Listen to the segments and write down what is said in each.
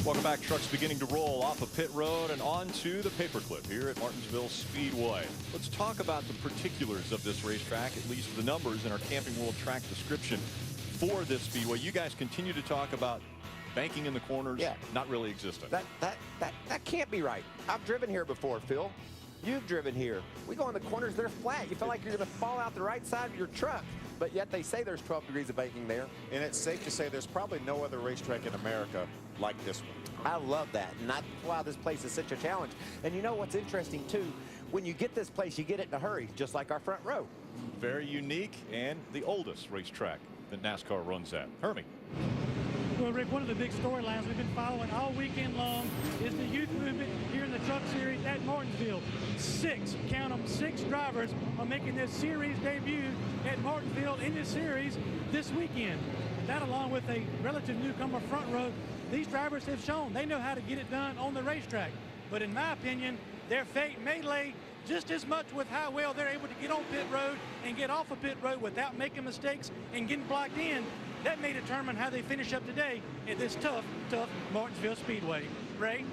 Welcome back. Trucks beginning to roll off of pit road and onto the paperclip here at Martinsville Speedway. Let's talk about the particulars of this racetrack, at least the numbers in our Camping World track description for this speedway. You guys continue to talk about banking in the corners, not really existent. That can't be right. I've driven here before, Phil. You've driven here. We go in the corners, they're flat. You feel like you're going to fall out the right side of your truck. But yet they say there's 12 degrees of banking there. And it's safe to say there's probably no other racetrack in America like this one. I love that. And that's why this place is such a challenge. And you know what's interesting, too? When you get this place, you get it in a hurry, just like our front row. Very unique and the oldest racetrack that NASCAR runs at. Hermie. Well, Rick, one of the big storylines we've been following all weekend long is the youth movement here in the Truck Series at Martinsville. Count them, 6 drivers are making their series debut at Martinsville in this series this weekend. That, along with a relative newcomer front row, these drivers have shown they know how to get it done on the racetrack. But in my opinion, their fate may lay just as much with how well they're able to get on pit road and get off of pit road without making mistakes and getting blocked in. That may determine how they finish up today at this tough Martinsville Speedway. Ray?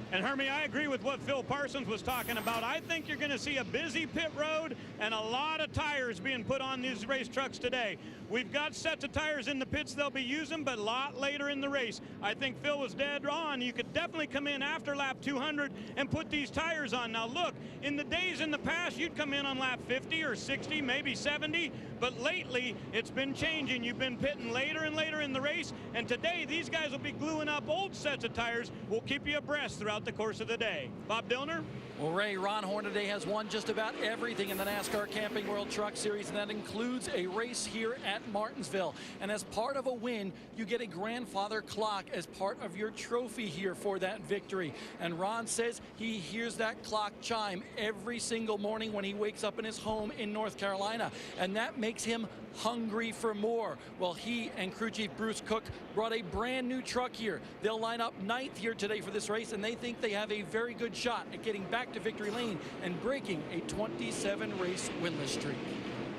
And Hermie, I agree with what Phil Parsons was talking about. I think you're going to see a busy pit road and a lot of tires being put on these race trucks today. We've got sets of tires in the pits they'll be using, but a lot later in the race. I think Phil was dead on. You could definitely come in after lap 200 and put these tires on. Now look, in the days in the past, you'd come in on lap 50 or 60, maybe 70, but lately it's been changing. You've been pitting later and later in the race, and today these guys will be gluing up old sets of tires. We'll keep you abreast throughout the course of the day. Bob Dillner? Well, Ray, Ron Hornaday has won just about everything in the NASCAR Camping World Truck Series, and that includes a race here at Martinsville. And as part of a win, you get a grandfather clock as part of your trophy here for that victory. And Ron says he hears that clock chime every single morning when he wakes up in his home in North Carolina, and that makes him hungry for more. Well, he and crew chief Bruce Cook brought a brand new truck here. They'll line up 9th here today for this race, and they think they have a very good shot at getting back to victory lane and breaking a 27 race winless streak.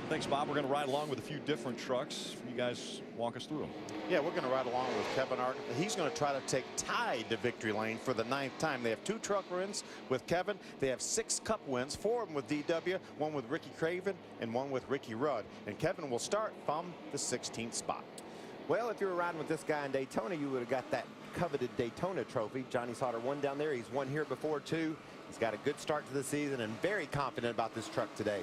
Thanks, Bob. We're going to ride along with a few different trucks. You guys walk us through them. Yeah, we're going to ride along with Kevin Art. He's going to try to take Tide to victory lane for the 9th time. They have 2 truck wins with Kevin. They have 6 cup wins, 4 of them with DW, 1 with Ricky Craven, and 1 with Ricky Rudd. And Kevin will start from the 16th spot. Well, if you were riding with this guy in Daytona, you would have got that coveted Daytona trophy. Johnny Sauter won down there. He's won here before, too. He's got a good start to the season and very confident about this truck today.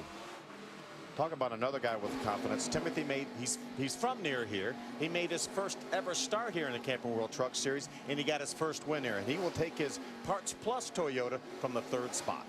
Talk about another guy with confidence. Timothy he's from near here. He made his first ever start here in the Camping World Truck Series, and he got his first win here. And he will take his Parts Plus Toyota from the 3rd spot.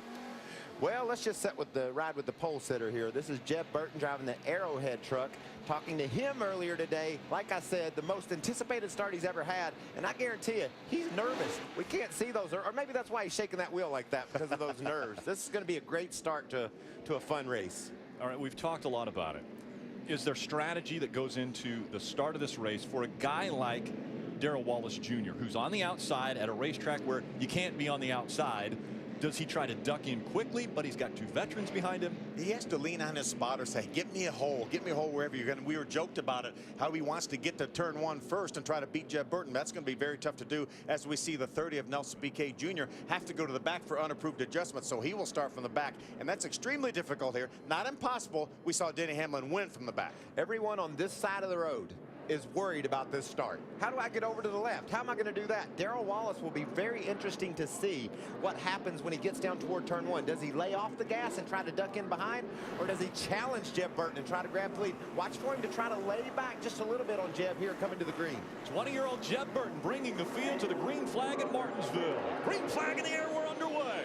Well, let's just ride with the pole sitter here. This is Jeb Burton driving the Arrowhead truck. Talking to him earlier today, like I said, the most anticipated start he's ever had. And I guarantee you, he's nervous. We can't see those, or maybe that's why he's shaking that wheel like that, because of those nerves. This is going to be a great start to a fun race. All right, we've talked a lot about it. Is there strategy that goes into the start of this race for a guy like Darrell Wallace Jr., who's on the outside at a racetrack where you can't be on the outside? Does he try to duck in quickly, but he's got 2 veterans behind him? He has to lean on his spotter, say, get me a hole wherever you're going. We were joked about it, how he wants to get to turn 1 first and try to beat Jeb Burton. That's going to be very tough to do, as we see the 30 of Nelson B.K. Jr. have to go to the back for unapproved adjustments, so he will start from the back, and that's extremely difficult here. Not impossible. We saw Denny Hamlin win from the back. Everyone on this side of the road is worried about this start. How do I get over to the left? How am I going to do that? Darrell Wallace will be very interesting to see what happens when he gets down toward turn 1. Does he lay off the gas and try to duck in behind, or does he challenge Jeb Burton and try to grab the lead? Watch for him to try to lay back just a little bit on Jeb here coming to the green. 20-year-old Jeb Burton bringing the field to the green flag at Martinsville. Green flag in the air, we're underway.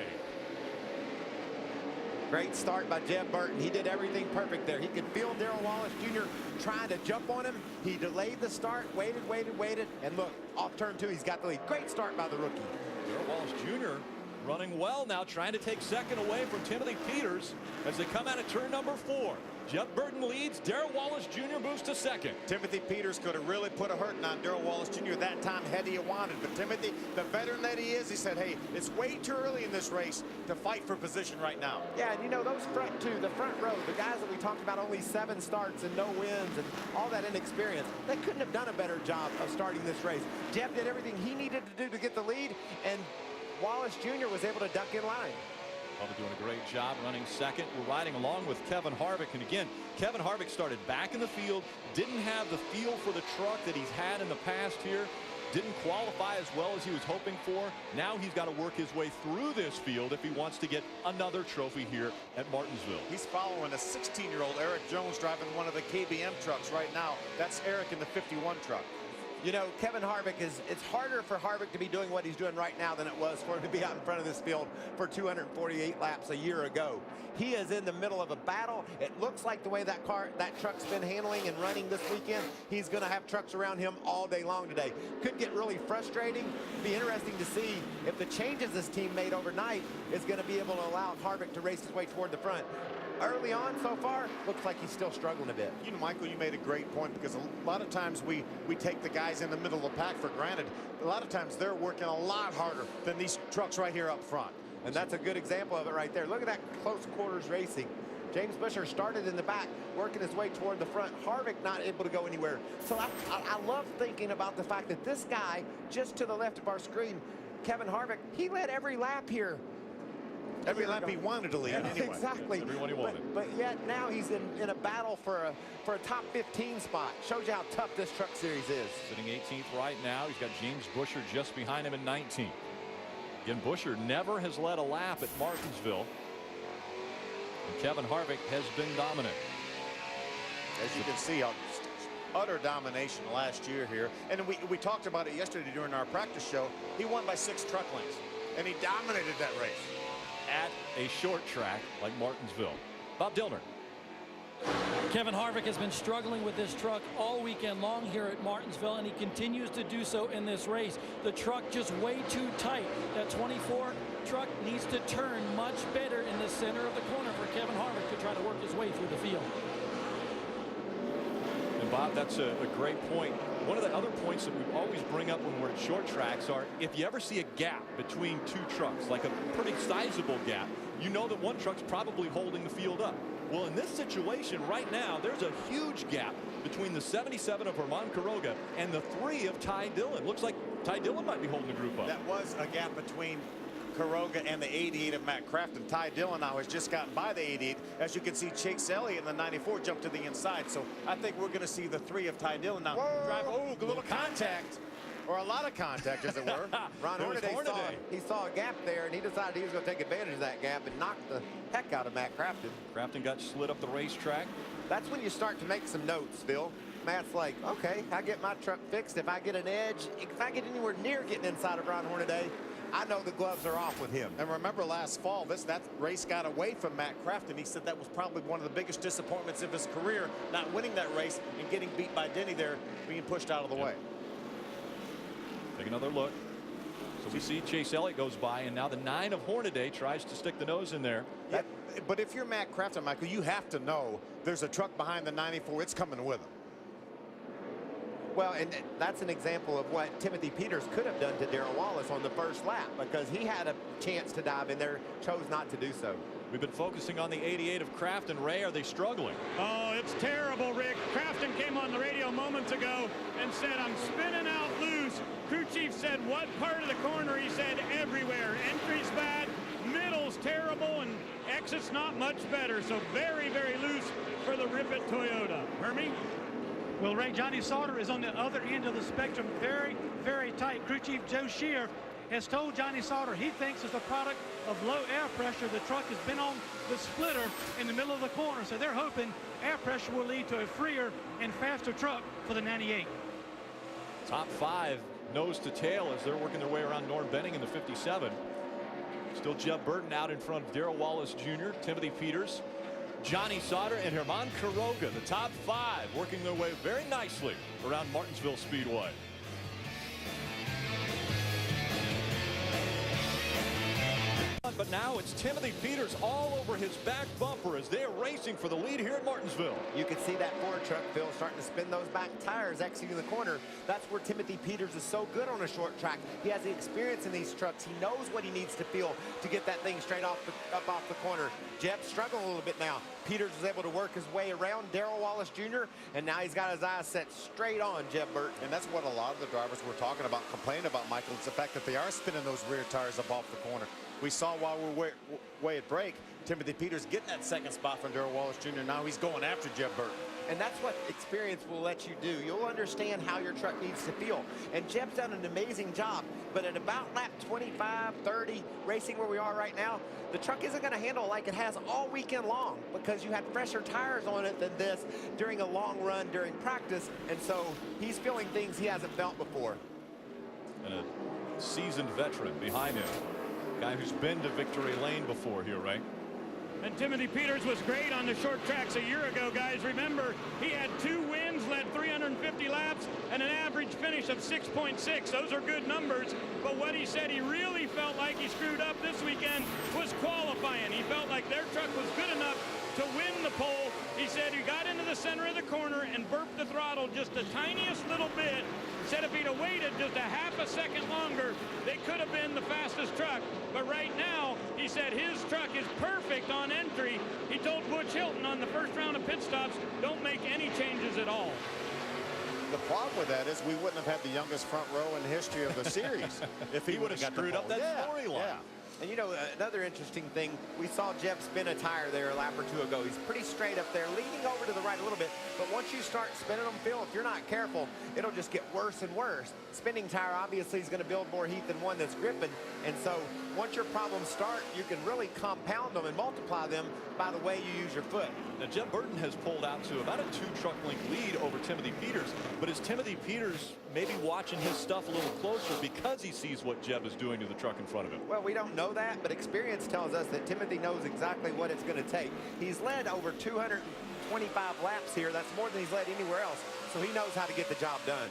Great start by Jeb Burton. He did everything perfect there. He could feel Darrell Wallace Jr. trying to jump on him. He delayed the start, waited, and look, off turn 2, he's got the lead. Great start by the rookie. Darrell Wallace Jr. running well now, trying to take second away from Timothy Peters as they come out of turn number 4. Jeb Burton leads. Darrell Wallace Jr. moves to second. Timothy Peters could have really put a hurting on Darrell Wallace Jr. that time had he wanted. But Timothy, the veteran that he is, he said, hey, it's way too early in this race to fight for position right now. Yeah, and you know, those front two, the front row, the guys that we talked about, only 7 starts and no wins and all that inexperience, they couldn't have done a better job of starting this race. Jeb did everything he needed to do to get the lead, and Wallace Jr. was able to duck in line. Bubba doing a great job running second. We're riding along with Kevin Harvick. And again, Kevin Harvick started back in the field, didn't have the feel for the truck that he's had in the past here, didn't qualify as well as he was hoping for. Now he's got to work his way through this field if he wants to get another trophy here at Martinsville. He's following a 16-year-old Erik Jones driving one of the KBM trucks right now. That's Erik in the 51 truck. You know, Kevin Harvick it's harder for Harvick to be doing what he's doing right now than it was for him to be out in front of this field for 248 laps a year ago. He is in the middle of a battle. It looks like the way that truck's been handling and running this weekend, he's going to have trucks around him all day long today. Could get really frustrating. Be interesting to see if the changes this team made overnight is going to be able to allow Harvick to race his way toward the front. Early on so far, looks like he's still struggling a bit. You know, Michael, you made a great point, because a lot of times we take the guys in the middle of the pack for granted. A lot of times they're working a lot harder than these trucks right here up front. And that's a good example of it right there. Look at that close quarters racing. James Busher started in the back, working his way toward the front. Harvick not able to go anywhere. So I love thinking about the fact that this guy, just to the left of our screen, Kevin Harvick, he led every lap here. Every lap he wanted to lead anyway. Exactly. Everyone he wanted. But yet now he's in a battle for a top 15 spot. Shows you how tough this truck series is. Sitting 18th right now. He's got James Busher just behind him in 19th. Again, Busher never has led a lap at Martinsville. And Kevin Harvick has been dominant. As you can see, utter domination last year here. And we talked about it yesterday during our practice show. He won by 6 truck lengths, and he dominated that race. At a short track like Martinsville. Bob Dillner. Kevin Harvick has been struggling with this truck all weekend long here at Martinsville, and he continues to do so in this race. The truck just way too tight. That 24 truck needs to turn much better in the center of the corner for Kevin Harvick to try to work his way through the field. And Bob, that's a great point. One of the other points that we always bring up when we're at short tracks are, if you ever see a gap between 2 trucks, like a pretty sizable gap, you know that one truck's probably holding the field up. Well, in this situation right now, there's a huge gap between the 77 of Herman Quiroga and the 3 of Ty Dillon. Looks like Ty Dillon might be holding the group up. That was a gap between Quiroga and the 88 of Matt Crafton. Ty Dillon now has just gotten by the 88. As you can see, Chase Elliott in the 94 jumped to the inside. So I think we're going to see the 3 of Ty Dillon now drive. Oh, a little contact. Or a lot of contact, as it were. Ron Hornaday saw a gap there, and he decided he was going to take advantage of that gap and knock the heck out of Matt Crafton. Crafton got slid up the racetrack. That's when you start to make some notes, Phil. Matt's like, okay, I get my truck fixed. If I get an edge, if I get anywhere near getting inside of Ron Hornaday, I know the gloves are off with him. And remember last fall, that race got away from Matt Crafton. He said that was probably one of the biggest disappointments of his career, not winning that race and getting beat by Denny there, being pushed out of the way. Take another look. So we see Chase Elliott goes by, and now the 9 of Hornaday tries to stick the nose in there. Yeah, but if you're Matt Crafton, Michael, you have to know there's a truck behind the 94. It's coming with him. Well, and that's an example of what Timothy Peters could have done to Darrell Wallace on the first lap, because he had a chance to dive in there, chose not to do so. We've been focusing on the 88 of Crafton. Ray, are they struggling? Oh, it's terrible, Rick. Crafton came on the radio moments ago and said, I'm spinning out loose. Crew chief said, what part of the corner? He said, everywhere. Entry's bad, middle's terrible, and exit's not much better. So very, very loose for the Ripet Toyota. Hermie? Well, Ray, Johnny Sauter is on the other end of the spectrum, very, very tight. Crew chief Joe Shear has told Johnny Sauter he thinks it's a product of low air pressure. The truck has been on the splitter in the middle of the corner, so they're hoping air pressure will lead to a freer and faster truck for the 98. Top 5 nose to tail as they're working their way around Norm Benning in the 57. Still Jeb Burton out in front of Darrell Wallace Jr., Timothy Peters, Johnny Sauter, and Herman Quiroga. The top 5 working their way very nicely around Martinsville Speedway. front, but now it's Timothy Peters all over his back bumper as they are racing for the lead here at Martinsville. You can see that Ford truck, Phil, starting to spin those back tires exiting the corner. That's where Timothy Peters is so good on a short track. He has the experience in these trucks. He knows what he needs to feel to get that thing straight up off the corner. Jeb's struggling a little bit now. Peters was able to work his way around Darrell Wallace Jr., and now he's got his eyes set straight on Jeb Burton. And that's what a lot of the drivers were talking about, complaining about, Michael. It's the fact that they are spinning those rear tires up off the corner. We saw while we're way at break, Timothy Peters getting that second spot from Darrell Wallace Jr. Now he's going after Jeb Burton. And that's what experience will let you do. You'll understand how your truck needs to feel. And Jeb's done an amazing job. But at about lap 25, 30, racing where we are right now, the truck isn't going to handle like it has all weekend long because you had fresher tires on it than this during a long run during practice. And so he's feeling things he hasn't felt before. And a seasoned veteran behind him. Guy who's been to victory lane before here, right? And Timothy Peters was great on the short tracks a year ago, guys. Remember, he had 2 wins, led 350 laps, and an average finish of 6.6. Those are good numbers. But what he said he really felt like he screwed up this weekend was qualifying. He felt like their truck was good enough to win the pole. He said he got into the center of the corner and burped the throttle just the tiniest little bit. Said if he'd have waited just a half a second longer, they could have been the fastest truck. But right now, he said his truck is perfect on entry. He told Butch Hilton on the first round of pit stops, don't make any changes at all. The problem with that is we wouldn't have had the youngest front row in the history of the series if he would have screwed up that storyline. Yeah. And you know, another interesting thing, we saw Jeb spin a tire there a lap or 2 ago. He's pretty straight up there, leaning over to the right a little bit. But once you start spinning them, Phil, if you're not careful, it'll just get worse and worse. Spinning tire obviously is going to build more heat than one that's gripping. And so once your problems start, you can really compound them and multiply them by the way you use your foot. Now, Jeb Burton has pulled out to about a 2-truck length lead over Timothy Peters. But is Timothy Peters maybe watching his stuff a little closer because he sees what Jeb is doing to the truck in front of him? Well, we don't know that, but experience tells us that Timothy knows exactly what it's going to take. He's led over 225 laps here. That's more than he's led anywhere else. So he knows how to get the job done.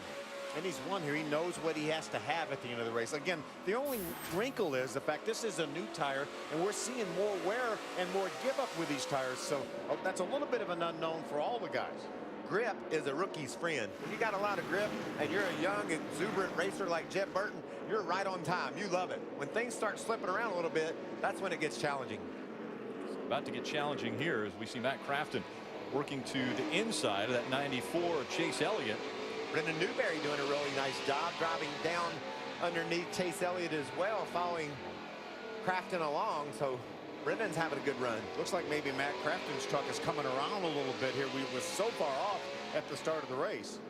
And he's won here. He knows what he has to have at the end of the race. Again, the only wrinkle is the fact this is a new tire, and we're seeing more wear and more give up with these tires. So that's a little bit of an unknown for all the guys. Grip is a rookie's friend. When you got a lot of grip and you're a young, exuberant racer like Jeb Burton, you're right on time. You love it. When things start slipping around a little bit, that's when it gets challenging. It's about to get challenging here as we see Matt Crafton working to the inside of that 94 of Chase Elliott. Brendan Newberry doing a really nice job driving down underneath Chase Elliott as well, following Crafton along. So Brendan's having a good run. Looks like maybe Matt Crafton's truck is coming around a little bit here. We were so far off at the start of the race.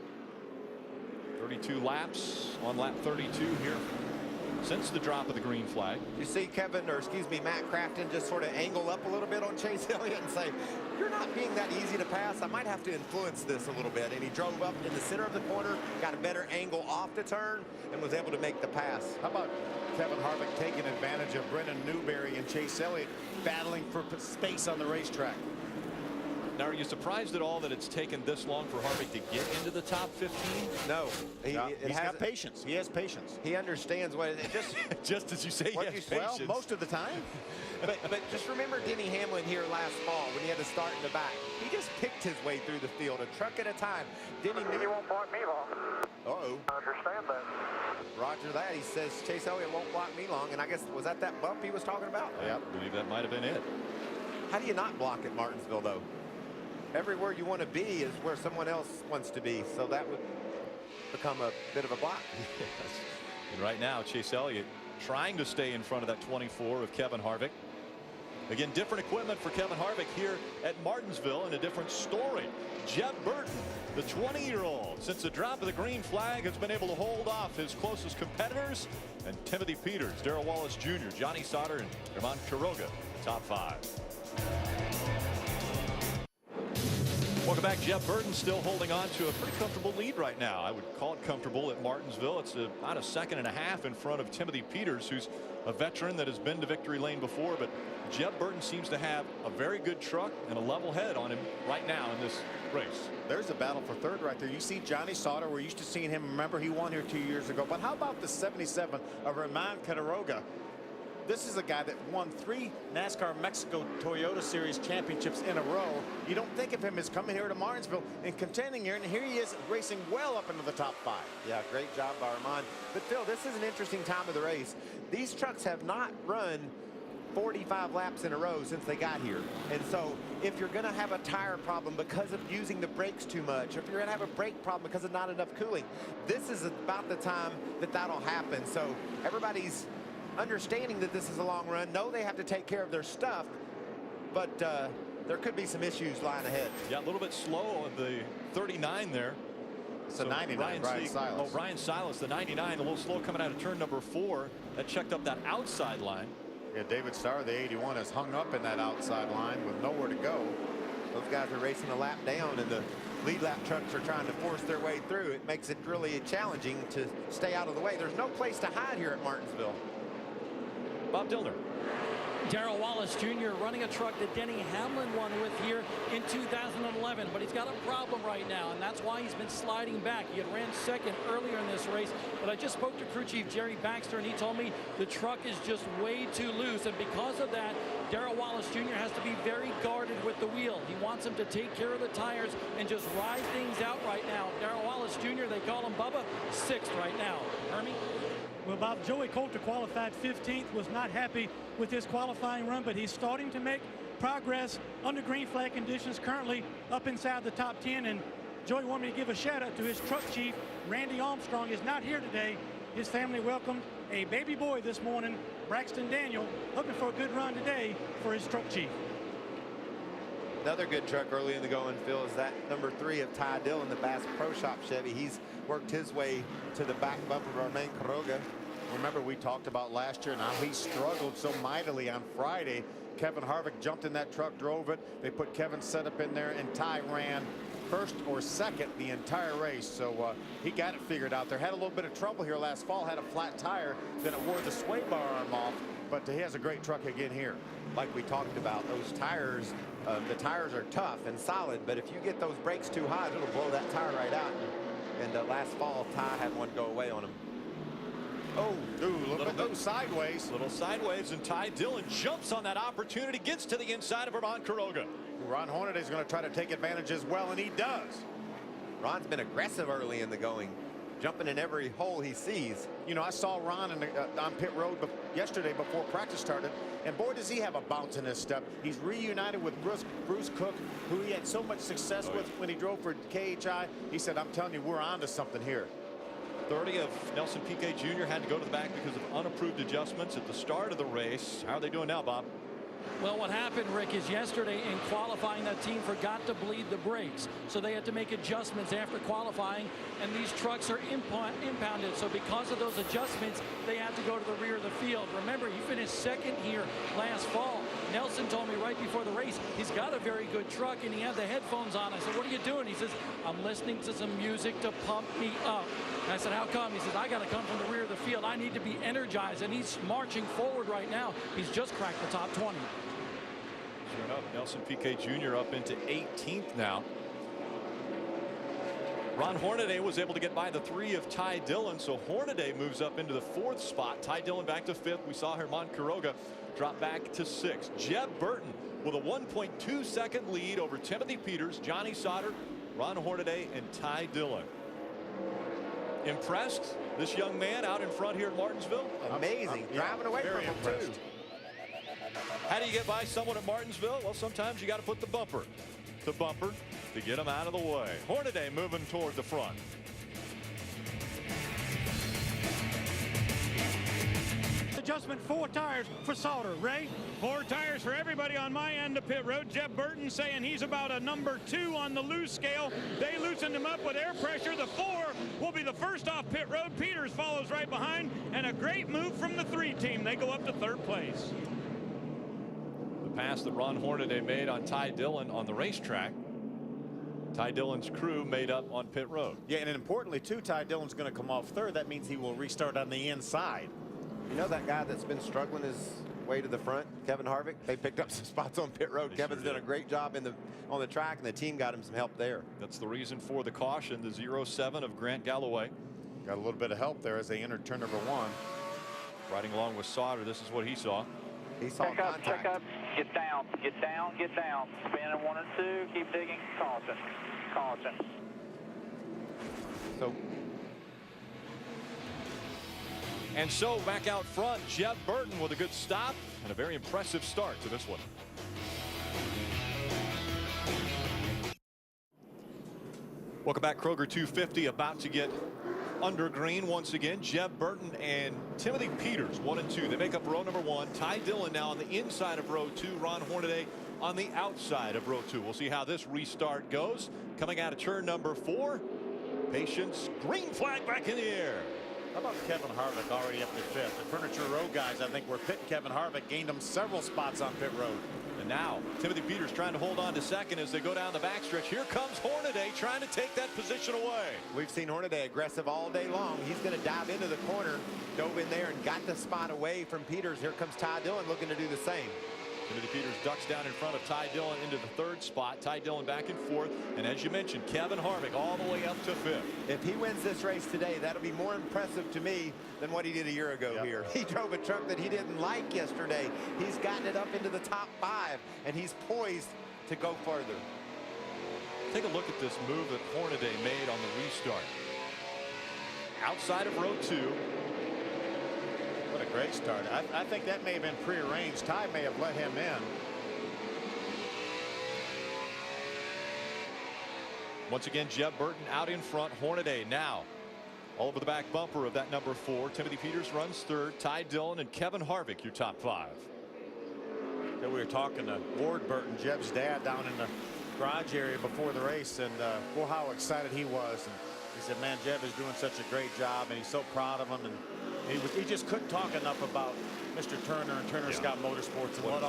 32 laps on lap 32 here since the drop of the green flag. You see Matt Crafton just sort of angle up a little bit on Chase Elliott and say, you're not being that easy to pass. I might have to influence this a little bit. And he drove up in the center of the corner, got a better angle off the turn, and was able to make the pass. How about Kevin Harvick taking advantage of Brendan Newberry and Chase Elliott battling for space on the racetrack? Now, are you surprised at all that it's taken this long for Harvick to get into the top 15? No. He's got patience. He has patience. He understands what it is. Just as you say, he has patience. Well, most of the time. but just remember Denny Hamlin here last fall when he had to start in the back. He just picked his way through the field, a truck at a time. Denny He won't block me long. Uh-oh. I understand that. Roger that. He says Chase Elliott won't block me long. And I guess, was that bump he was talking about? Yeah, I believe that might have been it. How do you not block at Martinsville, though? Everywhere you want to be is where someone else wants to be. So that would become a bit of a block. Yes. And right now, Chase Elliott trying to stay in front of that 24 of Kevin Harvick. Again, different equipment for Kevin Harvick here at Martinsville, and a different story. Jeb Burton, the 20-year-old, since the drop of the green flag, has been able to hold off his closest competitors. And Timothy Peters, Darrell Wallace Jr., Johnny Sauter, and German Quiroga, top 5. Welcome back. Jeb Burton still holding on to a pretty comfortable lead right now. I would call it comfortable at Martinsville. It's about a second and a half in front of Timothy Peters, who's a veteran that has been to victory lane before. But Jeb Burton seems to have a very good truck and a level head on him right now in this race. There's a battle for third right there. You see Johnny Sauter. We're used to seeing him. Remember, he won here 2 years ago. But how about the 77 of German Quiroga? This is a guy that won 3 NASCAR Mexico Toyota Series championships in a row. You don't think of him as coming here to Martinsville and contending here, and here he is racing well up into the top 5. Yeah, great job by Armand. But Phil, this is an interesting time of the race. These trucks have not run 45 laps in a row since they got here. And so if you're going to have a tire problem because of using the brakes too much, if you're going to have a brake problem because of not enough cooling, this is about the time that that'll happen. So everybody's understanding that this is a long run. Know they have to take care of their stuff, but there could be some issues lying ahead. Yeah, a little bit slow on the 39 there. It's a 99, Ryan Silas. Oh, Ryan Silas, the 99, a little slow coming out of turn number 4. That checked up that outside line. Yeah, David Starr, the 81, is hung up in that outside line with nowhere to go. Those guys are racing a lap down, and the lead lap trucks are trying to force their way through. It makes it really challenging to stay out of the way. There's no place to hide here at Martinsville. Bob Dillner. Darrell Wallace Jr. running a truck that Denny Hamlin won with here in 2011, but he's got a problem right now, and that's why he's been sliding back. He had ran second earlier in this race, but I just spoke to crew chief Jerry Baxter, and he told me the truck is just way too loose, and because of that, Darrell Wallace Jr. has to be very guarded with the wheel. He wants him to take care of the tires and just ride things out right now. Darrell Wallace Jr., they call him Bubba, 6th right now. Hermie? Well, Bob, Joey Coulter qualified 15th, was not happy with his qualifying run, but he's starting to make progress under green flag conditions, currently up inside the top 10. And Joey wanted me to give a shout out to his truck chief. Randy Armstrong is not here today. His family welcomed a baby boy this morning, Braxton Daniel, hoping for a good run today for his truck chief. Another good truck early in the going, Phil, is that number 3 of Ty Dillon, the Bass Pro Shop Chevy. He's worked his way to the back bumper of our main Kroger. Remember, we talked about last year and how he struggled so mightily on Friday. Kevin Harvick jumped in that truck, drove it. They put Kevin's setup in there, and Ty ran first or second the entire race. So he got it figured out there. Had a little bit of trouble here last fall, had a flat tire, then it wore the sway bar arm off. But he has a great truck again here. Like we talked about, those tires, the tires are tough and solid, but if you get those brakes too high, it'll blow that tire right out. And last fall, Ty had one go away on him. Oh, a little bit sideways. Little sideways, and Ty Dillon jumps on that opportunity, gets to the inside of Armand Quiroga. Ron Hornaday is going to try to take advantage as well, and he does. Ron's been aggressive early in the going, jumping in every hole he sees. You know, I saw Ron on pit road yesterday before practice started, and boy, does he have a bounce in his step. He's reunited with Bruce Cook, who he had so much success with when he drove for KHI. He said, I'm telling you, we're on to something here. 30 of Nelson Piquet Jr. had to go to the back because of unapproved adjustments at the start of the race. How are they doing now, Bob? Well, what happened, Rick, is yesterday in qualifying, that team forgot to bleed the brakes. So they had to make adjustments after qualifying, and these trucks are impounded. So because of those adjustments, they had to go to the rear of the field. Remember, he finished second here last fall. Nelson told me right before the race, he's got a very good truck, and he had the headphones on. I said, what are you doing? He says, I'm listening to some music to pump me up. And I said, how come? He says, I got to come from the rear of the field. I need to be energized. And he's marching forward right now. He's just cracked the top 20. Sure enough, Nelson Piquet Jr. up into 18th now. Ron Hornaday was able to get by the 3 of Ty Dillon, so Hornaday moves up into the 4th spot. Ty Dillon back to 5th. We saw Armand Quiroga drop back to 6th. Jeb Burton with a 1.2 second lead over Timothy Peters, Johnny Sauter, Ron Hornaday, and Ty Dillon. Impressed, this young man out in front here at Martinsville? Amazing. Driving away from him, too. How do you get by someone at Martinsville? Well, sometimes you got to put the bumper to bumper to get them out of the way. Hornaday moving toward the front. Adjustment, 4 tires for Sauter. Ray? 4 tires for everybody on my end of pit road. Jeb Burton saying he's about a number 2 on the loose scale. They loosened him up with air pressure. The 4 will be the first off pit road. Peters follows right behind, and a great move from the 3 team. They go up to 3rd place. The pass that Ron Hornaday made on Ty Dillon on the racetrack. Ty Dillon's crew made up on pit road. Yeah, and importantly, too, Ty Dillon's going to come off 3rd. That means he will restart on the inside. You know that guy that's been struggling his way to the front, Kevin Harvick? They picked up some spots on pit road. Kevin's done a great job on the track, and the team got him some help there. That's the reason for the caution, the 07 of Grant Galloway. Got a little bit of help there as they entered turn number 1. Riding along with Sauter, this is what he saw. He saw contact. Check up, get down, get down, get down. Spinning 1 and 2, keep digging, caution, caution. So back out front, Jeb Burton with a good stop and a very impressive start to this one. Welcome back. Kroger 250 about to get under green once again. Jeb Burton and Timothy Peters 1 and 2. They make up row number 1. Ty Dillon now on the inside of row 2. Ron Hornaday on the outside of row 2. We'll see how this restart goes. Coming out of turn number 4. Patience. Green flag back in the air. How about Kevin Harvick already up to 5th? The Furniture Row guys, I think, were pitting Kevin Harvick, gained him several spots on pit road. And now Timothy Peters trying to hold on to second as they go down the backstretch. Here comes Hornaday trying to take that position away. We've seen Hornaday aggressive all day long. He's going to dive into the corner, dove in there and got the spot away from Peters. Here comes Ty Dillon looking to do the same. Timothy Peters ducks down in front of Ty Dillon into the 3rd spot. Ty Dillon back and forth. And as you mentioned, Kevin Harvick all the way up to 5th. If he wins this race today, that'll be more impressive to me than what he did a year ago here. He drove a truck that he didn't like yesterday. He's gotten it up into the top 5, and he's poised to go further. Take a look at this move that Hornaday made on the restart. Outside of row 2. What a great start. I think that may have been prearranged. Ty may have let him in. Once again, Jeb Burton out in front. Hornaday now all over the back bumper of that number 4. Timothy Peters runs 3rd. Ty Dillon and Kevin Harvick your top 5. We were talking to Ward Burton, Jeb's dad, down in the garage area before the race, and boy, how excited he was. And he said, man, Jeb is doing such a great job, and he's so proud of him. And he just couldn't talk enough about Mr. Turner and Turner Scott Motorsports and what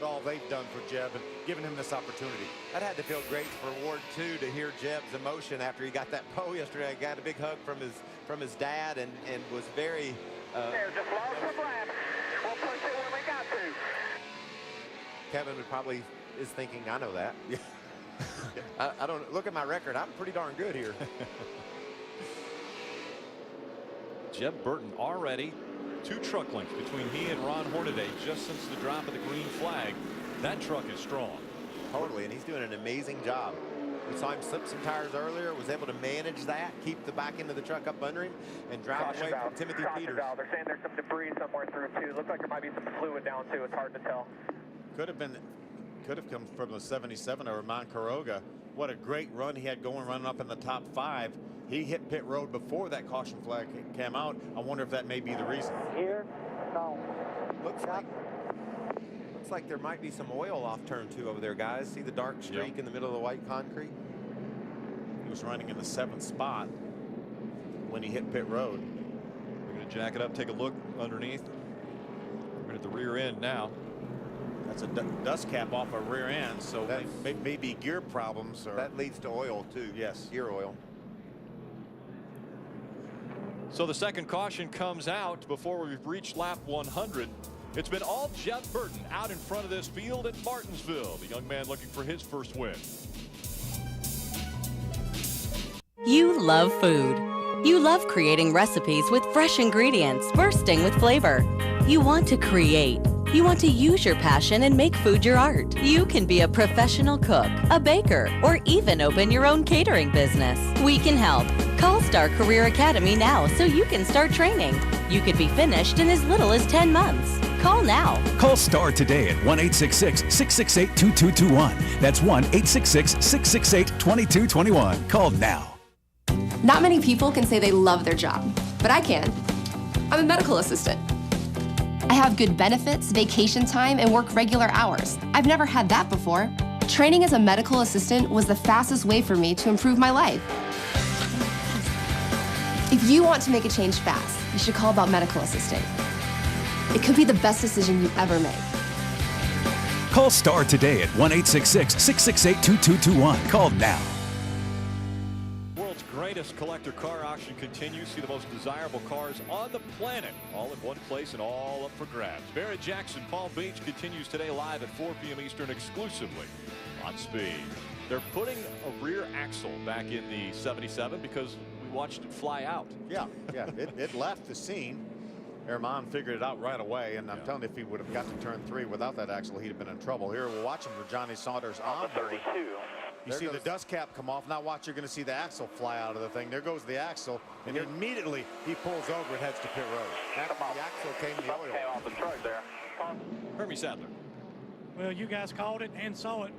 all they've done for Jeb and giving him this opportunity. That had to feel great for Ward too, to hear Jeb's emotion after he got that pole yesterday. I got a big hug from his dad and was very There, just lost the lap. We'll push it when we got to. Kevin would probably is thinking, I know that. I don't look at my record. I'm pretty darn good here. Jeb Burton already 2 truck lengths between he and Ron Hornaday just since the drop of the green flag. That truck is strong. Totally, and he's doing an amazing job. We saw him slip some tires earlier, was able to manage that, keep the back end of the truck up under him, and drive away from Timothy Peters. They're saying there's some debris somewhere through too. Looks like there might be some fluid down too. It's hard to tell. Could have come from the 77 or Ramon Quiroga. What a great run he had going, running up in the top 5. He hit pit road before that caution flag came out. I wonder if that may be the reason. Here, no. Looks like there might be some oil off turn 2 over there, guys. See the dark streak in the middle of the white concrete? He was running in the 7th spot when he hit pit road. We're going to jack it up, take a look underneath. We're at the rear end now. That's a dust cap off a rear end, so maybe gear problems. That leads to oil too. Yes, gear oil. So the second caution comes out before we've reached lap 100. It's been all Jeb Burton out in front of this field at Martinsville. The young man looking for his first win. You love food. You love creating recipes with fresh ingredients bursting with flavor. You want to create. You want to use your passion and make food your art. You can be a professional cook, a baker, or even open your own catering business. We can help. Call Star Career Academy now so you can start training. You could be finished in as little as 10 months. Call now. Call STAR today at 1-866-668-2221. That's 1-866-668-2221. Call now. Not many people can say they love their job, but I can. I'm a medical assistant. I have good benefits, vacation time, and work regular hours. I've never had that before. Training as a medical assistant was the fastest way for me to improve my life. If you want to make a change fast, you should call About Medical Assistant. It could be the best decision you ever make. Call STAR today at 1-866-668-2221. Call now. World's greatest collector car auction continues. See the most desirable cars on the planet all in one place and all up for grabs. Barrett Jackson, Palm Beach continues today live at 4 p.m. Eastern exclusively on Speed. They're putting a rear axle back in the 77 because we watched it fly out. Yeah, it left the scene. Herman figured it out right away, and I'm telling you, if he would have got to turn 3 without that axle, he'd have been in trouble. Here we're watching for Johnny Saunders on 32. You see the dust cap come off. Now watch, you're going to see the axle fly out of the thing. There goes the axle, and immediately he pulls over and heads to pit road. Actually, the axle came the oil. Came off the truck there. Hermie Sadler. Well, you guys called it and saw it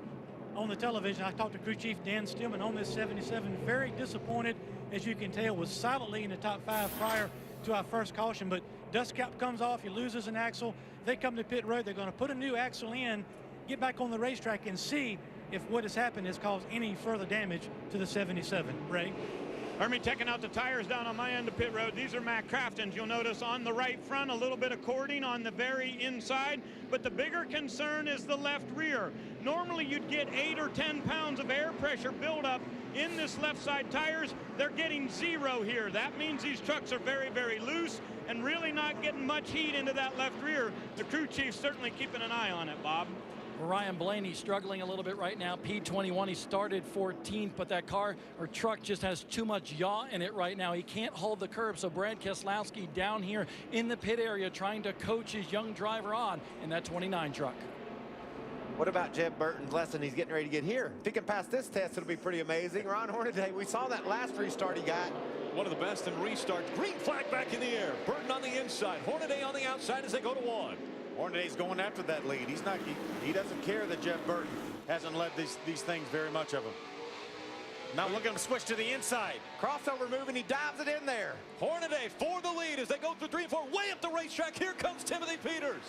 on the television. I talked to crew chief Dan Stillman on this 77. Very disappointed, as you can tell, was silently in the top 5 prior to our first caution. But dust cap comes off, he loses an axle. They come to pit road, they're going to put a new axle in, get back on the racetrack and see if what has happened has caused any further damage to the 77. Ray? Hermie taking out the tires down on my end of pit road. These are Matt Crafton's. You'll notice on the right front a little bit of cording on the very inside, but the bigger concern is the left rear. Normally you'd get 8 or 10 pounds of air pressure buildup in this left side tires. They're getting 0 here. That means these trucks are very, very loose and really not getting much heat into that left rear. The crew chief's certainly keeping an eye on it, Bob. Ryan Blaney struggling a little bit right now. P21, he started 14th, but that car or truck just has too much yaw in it right now. He can't hold the curb, so Brad Keselowski down here in the pit area trying to coach his young driver on in that 29 truck. What about Jeb Burton's lesson he's getting ready to get here? If he can pass this test, it'll be pretty amazing. Ron Hornaday, we saw that last restart he got. One of the best in restarts. Green flag back in the air. Burton on the inside. Hornaday on the outside as they go to 1. Hornaday's going after that lead. He doesn't care that Jeb Burton hasn't led these things very much of him. Now look at him switch to the inside. Crossover move, and he dives it in there. Hornaday for the lead as they go through 3 and 4. Way up the racetrack. Here comes Timothy Peters.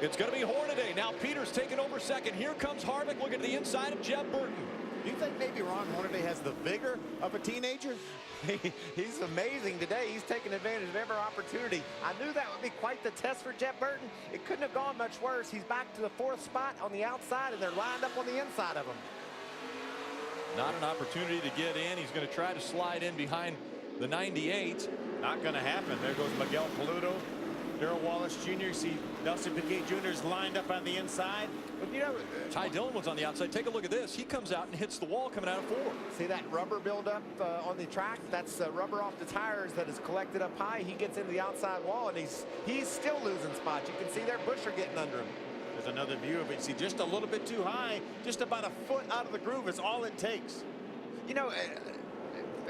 It's going to be Hornaday. Now Peters taking over second. Here comes Harvick looking to the inside of Jeb Burton. Do you think maybe Ron Hornaday has the vigor of a teenager? He's amazing today. He's taking advantage of every opportunity. I knew that would be quite the test for Jeb Burton. It couldn't have gone much worse. He's back to the 4th spot on the outside, and they're lined up on the inside of him. Not an opportunity to get in. He's going to try to slide in behind the 98. Not going to happen. There goes Miguel Paludo. Darrell Wallace Jr. See Nelson Piquet Jr. is lined up on the inside. But you know, Ty Dillon was on the outside. Take a look at this. He comes out and hits the wall coming out of 4. See that rubber buildup on the track? That's rubber off the tires that is collected up high. He gets into the outside wall, and he's still losing spots. You can see their busher getting under him. There's another view of it. See, just a little bit too high. Just about a foot out of the groove is all it takes. You know,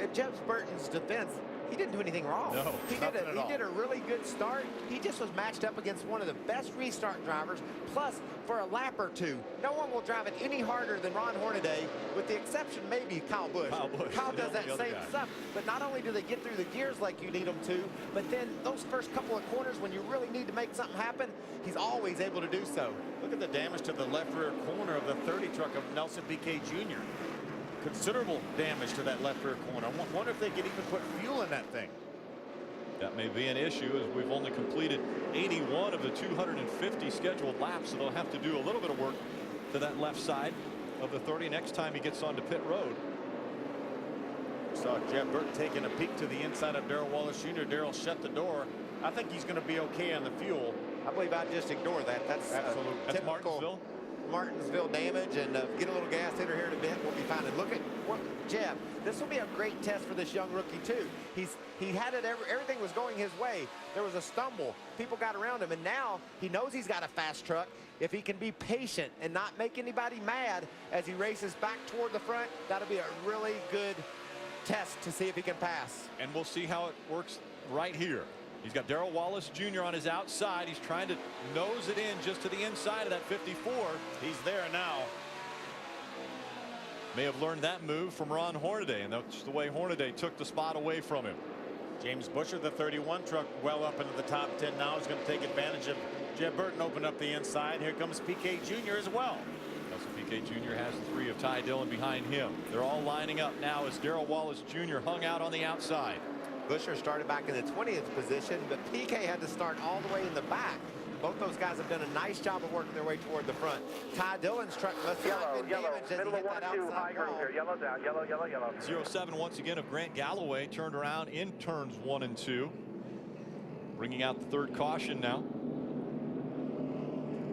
in Jeb Burton's defense, he didn't do anything wrong. No, he did a really good start. He just was matched up against one of the best restart drivers. Plus, for a lap or 2, no one will drive it any harder than Ron Hornaday, with the exception maybe Kyle Busch. Kyle does that same stuff. But not only do they get through the gears like you need them to, but then those first couple of corners when you really need to make something happen, he's always able to do so. Look at the damage to the left rear corner of the 30 truck of Nelson Piquet Jr. Considerable damage to that left rear corner. I wonder if they could even put fuel in that thing. That may be an issue, as we've only completed 81 of the 250 scheduled laps, so they'll have to do a little bit of work to that left side of the 30 next time he gets onto pit road. Saw Jeb Burton taking a peek to the inside of Darrell Wallace Jr. Darrell shut the door. I think he's going to be okay on the fuel. I believe I'd just ignore that. That's absolutely that's Martinsville damage, and get a little gas hitter here in a bit. We'll be fine. And look at what Jeb. This will be a great test for this young rookie too. He had it. Everything was going his way. There was a stumble. People got around him, and now he knows he's got a fast truck. If he can be patient and not make anybody mad as he races back toward the front, that'll be a really good test to see if he can pass. And we'll see how it works right here. He's got Darrell Wallace Jr. on his outside. He's trying to nose it in just to the inside of that 54. He's there now. May have learned that move from Ron Hornaday, and that's the way Hornaday took the spot away from him. James Busher, the 31 truck, well up into the top 10 now. He's going to take advantage of Jeb Burton open up the inside. Here comes Piquet Jr. as well. Also, Piquet Jr. has the 3 of Ty Dillon behind him. They're all lining up now as Darrell Wallace Jr. hung out on the outside. Busher started back in the 20th position, but Piquet had to start all the way in the back. Both those guys have done a nice job of working their way toward the front. Ty Dillon's truck must have been damaged as he hit that outside wall. Yellow's out. Yellow. 07 once again of Grant Galloway turned around in turns 1 and 2. Bringing out the 3rd caution now.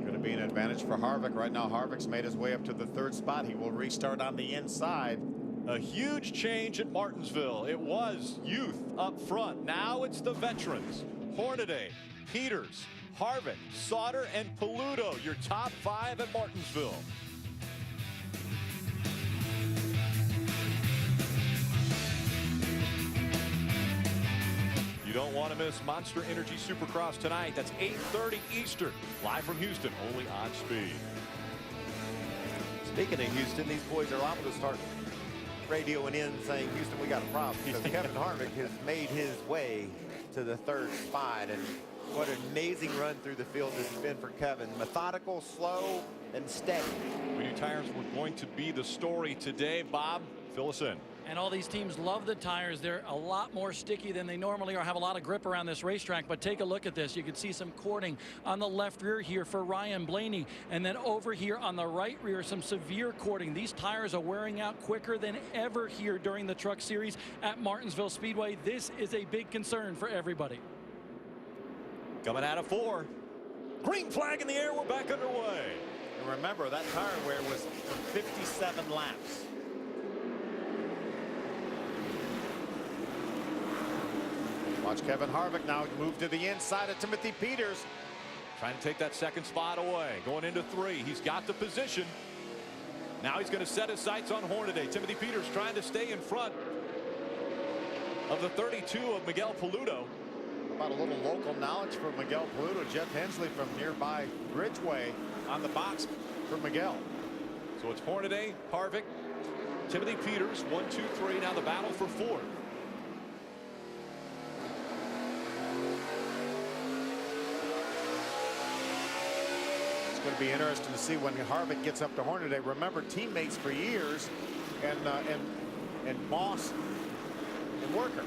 Going to be an advantage for Harvick right now. Harvick's made his way up to the 3rd spot. He will restart on the inside. A huge change at Martinsville. It was youth up front. Now it's the veterans. Hornaday, Peters, Harvick, Sauter, and Paludo, your top 5 at Martinsville. You don't want to miss Monster Energy Supercross tonight. That's 8:30 Eastern. Live from Houston, only on Speed. Speaking of Houston, these boys are liable to start radioing in saying, Houston, we got a problem. Because Kevin Harvick has made his way to the 3rd spot. And what an amazing run through the field this has been for Kevin. Methodical, slow, and steady. We knew tires were going to be the story today. Bob, fill us in. And all these teams love the tires. They're a lot more sticky than they normally are, have a lot of grip around this racetrack. But take a look at this. You can see some cording on the left rear here for Ryan Blaney. And then over here on the right rear, some severe cording. These tires are wearing out quicker than ever here during the Truck Series at Martinsville Speedway. This is a big concern for everybody. Coming out of 4. Green flag in the air. We're back underway. And remember, that tire wear was from 57 laps. Watch Kevin Harvick now move to the inside of Timothy Peters. Trying to take that 2nd spot away. Going into 3. He's got the position. Now he's going to set his sights on Hornaday. Timothy Peters trying to stay in front of the 32 of Miguel Paludo. About a little local knowledge for Miguel Paludo. Jeff Hensley from nearby Ridgeway on the box for Miguel. So it's Hornaday, Harvick, Timothy Peters, 1, 2, 3. Now the battle for 4. It's going to be interesting to see when Harvick gets up to Hornaday. Remember, teammates for years, and Moss and Worker.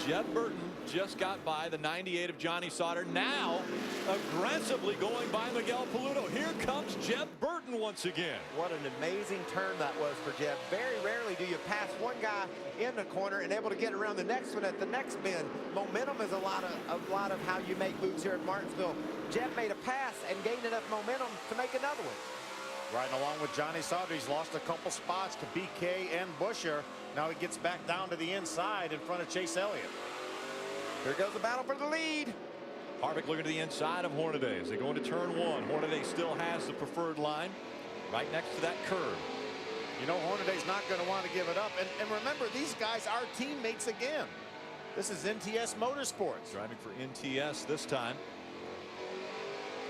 Jeb Burton just got by the 98 of Johnny Sauter. Now aggressively going by Miguel Paludo. Here comes Jeb Burton once again. What an amazing turn that was for Jeb. Very rarely do you pass one guy in the corner and able to get around the next one at the next bend. Momentum is a lot of how you make moves here at Martinsville. Jeb made a pass and gained enough momentum to make another one. Riding along with Johnny Sauter. He's lost a couple spots to BK and Buscher. Now he gets back down to the inside in front of Chase Elliott. Here goes the battle for the lead. Harvick looking to the inside of Hornaday as they go into turn 1. Hornaday still has the preferred line right next to that curve. You know, Hornaday's not going to want to give it up. And remember, these guys are teammates again. This is NTS Motorsports. Driving for NTS this time.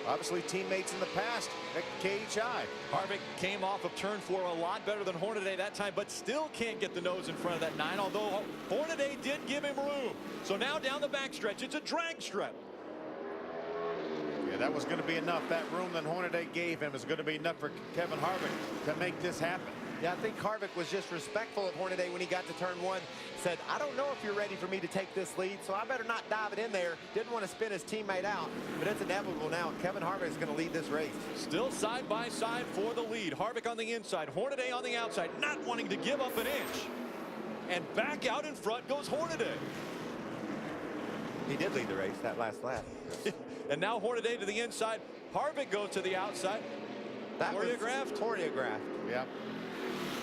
Obviously teammates in the past at KHI. Harvick came off of turn 4 a lot better than Hornaday that time, but still can't get the nose in front of that 9, although Hornaday did give him room. So now down the backstretch, it's a drag strip. Yeah, that was going to be enough. That room that Hornaday gave him is going to be enough for Kevin Harvick to make this happen. Yeah, I think Harvick was just respectful of Hornaday when he got to turn 1. Said, I don't know if you're ready for me to take this lead, so I better not dive it in there. Didn't want to spin his teammate out, but it's inevitable now. Kevin Harvick is going to lead this race. Still side by side for the lead. Harvick on the inside, Hornaday on the outside, not wanting to give up an inch. And back out in front goes Hornaday. He did lead the race that last lap. And now Hornaday to the inside. Harvick goes to the outside. That choreographed? was choreographed. Yeah.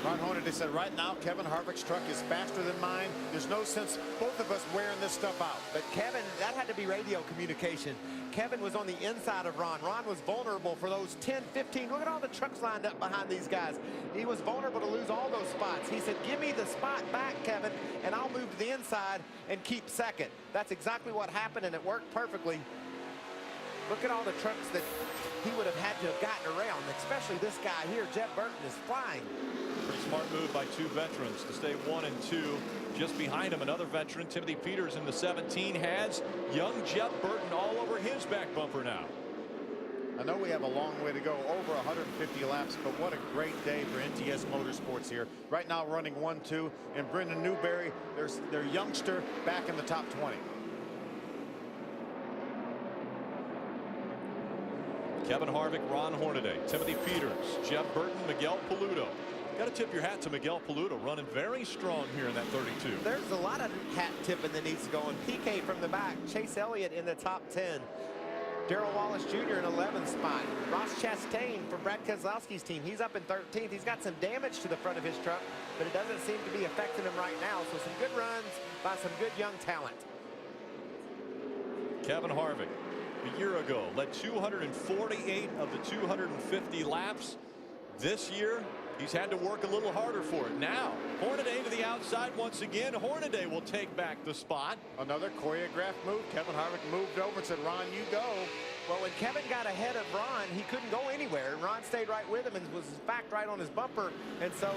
Ron Hornaday said, right now, Kevin Harvick's truck is faster than mine. There's no sense both of us wearing this stuff out. But Kevin, that had to be radio communication. Kevin was on the inside of Ron. Ron was vulnerable for those 10, 15. Look at all the trucks lined up behind these guys. He was vulnerable to lose all those spots. He said, give me the spot back, Kevin, and I'll move to the inside and keep second. That's exactly what happened, and it worked perfectly. Look at all the trucks that he would have had to have gotten around, especially this guy here. Jeb Burton is flying. Pretty smart move by 2 veterans to stay 1 and 2. Just behind him, another veteran, Timothy Peters in the 17, has young Jeb Burton all over his back bumper now. I know we have a long way to go, over 150 laps, but what a great day for NTS Motorsports here. Right now running 1-2, and Brendan Newberry, their youngster, back in the top 20. Kevin Harvick, Ron Hornaday, Timothy Peters, Jeb Burton, Miguel Paludo. Got to tip your hat to Miguel Paludo, running very strong here in that 32. There's a lot of hat tipping that needs to go on. PK from the back, Chase Elliott in the top 10. Darrell Wallace Jr. in 11th spot. Ross Chastain for Brad Keselowski's team. He's up in 13th. He's got some damage to the front of his truck. but it doesn't seem to be affecting him right now. So some good runs by some good young talent. Kevin Harvick, a year ago, led 248 of the 250 laps. This year, he's had to work a little harder for it. Now, Hornaday to the outside once again. Hornaday will take back the spot. Another choreographed move. Kevin Harvick moved over and said, Ron, you go. Well, when Kevin got ahead of Ron, he couldn't go anywhere. Ron stayed right with him and was in fact right on his bumper. And so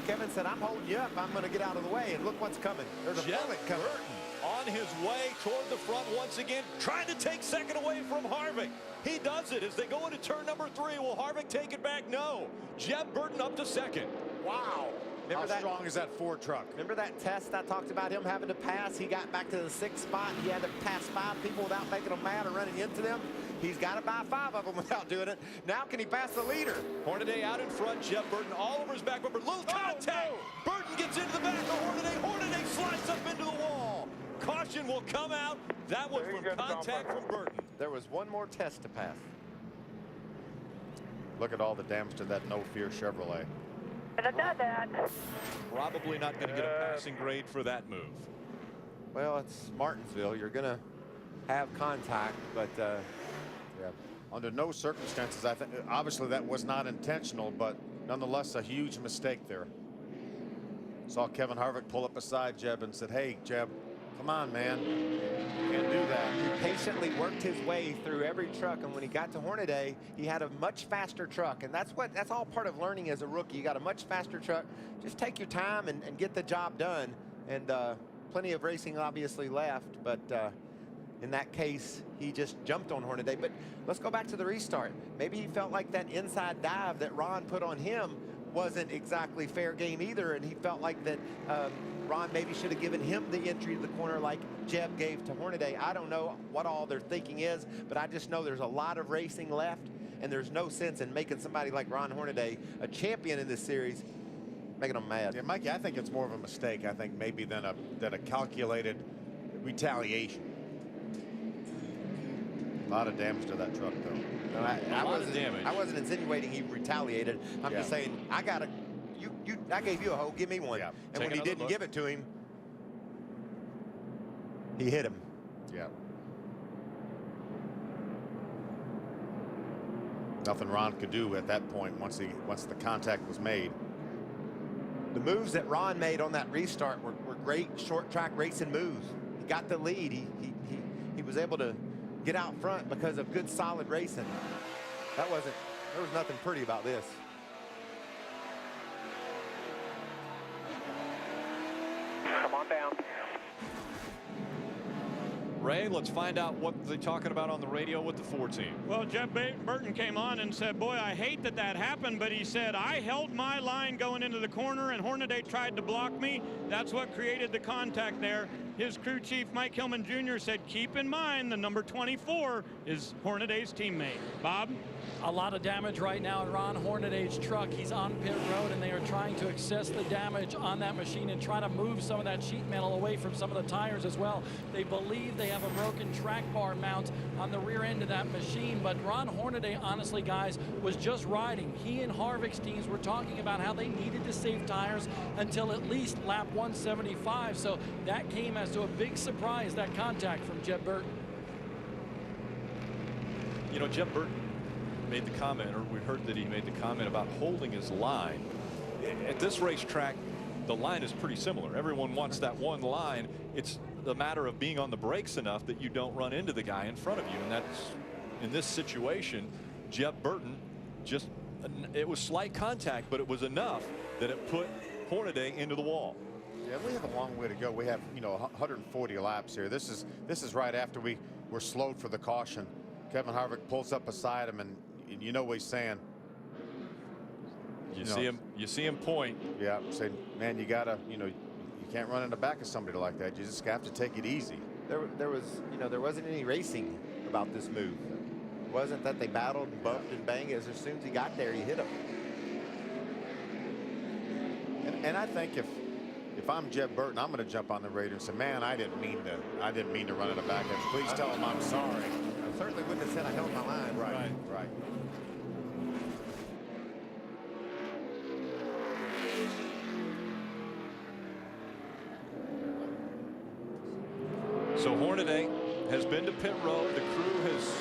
Kevin said, I'm holding you up. I'm going to get out of the way. And look what's coming. There's a bullet coming. Burton on his way toward the front once again, trying to take second away from Harvick. He does it as they go into turn number 3. Will Harvick take it back? No. Jeb Burton up to second. Wow. How strong is that Ford truck? Remember that test I talked about him having to pass? He got back to the 6th spot. He had to pass 5 people without making them mad or running into them. He's got to buy 5 of them without doing it. Now can he pass the leader? Hornaday out in front. Jeb Burton all over his back bumper. Little contact. No. Burton gets into the back of Hornaday. Hornaday slides up into the wall. Caution will come out. That was from contact from Burton. There was one more test to pass. Look at all the damage to that No Fear Chevrolet. Probably not going to get a passing grade for that move. Well, it's Martinsville. You're going to have contact, but yeah. Under no circumstances, I think obviously that was not intentional, but nonetheless a huge mistake there. Saw Kevin Harvick pull up beside Jeb and said, hey, Jeb, come on, man. You can't do that. He patiently worked his way through every truck, and when he got to Hornaday, he had a much faster truck, and that's all part of learning as a rookie. You got a much faster truck. Just take your time and get the job done. And plenty of racing obviously left, but in that case, he just jumped on Hornaday. But let's go back to the restart. Maybe he felt like that inside dive that Ron put on him wasn't exactly fair game either, and he felt like that Ron maybe should have given him the entry to the corner like Jeb gave to Hornaday. I don't know what all their thinking is, but I just know there's a lot of racing left, and there's no sense in making somebody like Ron Hornaday a champion in this series, making them mad. Yeah, Mikey, I think it's more of a mistake, I think, maybe than a calculated retaliation. A lot of damage to that truck, though. No, I wasn't insinuating he retaliated. I'm just saying I gave you a hole, give me one. Yeah. And when he didn't give it to him, he hit him. Yeah. Nothing Ron could do at that point once the contact was made. The moves that Ron made on that restart were great short track racing moves. He got the lead. He was able to get out front because of good solid racing. There was nothing pretty about this. Come on down. Ray, let's find out what they're talking about on the radio with the 4 team. Well, Jeb Burton came on and said, boy, I hate that happened, but he said, I held my line going into the corner and Hornaday tried to block me. That's what created the contact there. His crew chief, Mike Hillman Jr., said, keep in mind the number 24 is Hornaday's teammate. Bob? A lot of damage right now in Ron Hornaday's truck. He's on pit road, and they are trying to assess the damage on that machine and try to move some of that sheet metal away from some of the tires as well. They believe they have a broken track bar mount on the rear end of that machine, but Ron Hornaday, honestly, guys, was just riding. He and Harvick's teams were talking about how they needed to save tires until at least lap 175, so that came as to a big surprise, that contact from Jeb Burton. You know, Jeb Burton made the comment, or we heard that he made the comment about holding his line. At this racetrack, the line is pretty similar. Everyone wants that one line. It's a matter of being on the brakes enough that you don't run into the guy in front of you, and that's, in this situation, Jeb Burton just, it was slight contact, but it was enough that it put Hornaday into the wall. Yeah, we have a long way to go. We have, 140 laps here. This is right after we were slowed for the caution. Kevin Harvick pulls up beside him, and you know what he's saying. You see him point. Yeah, say, man, you gotta, you can't run in the back of somebody like that. You just have to take it easy. There wasn't any racing about this move. It wasn't that they battled and bumped and banged. As soon as he got there, he hit him. And I think if I'm Jeb Burton, I'm going to jump on the radio and say, man, I didn't mean to run in the back. And please tell him I'm sorry. I certainly wouldn't have said I held my line. Right. So Hornaday has been to pit road. The crew has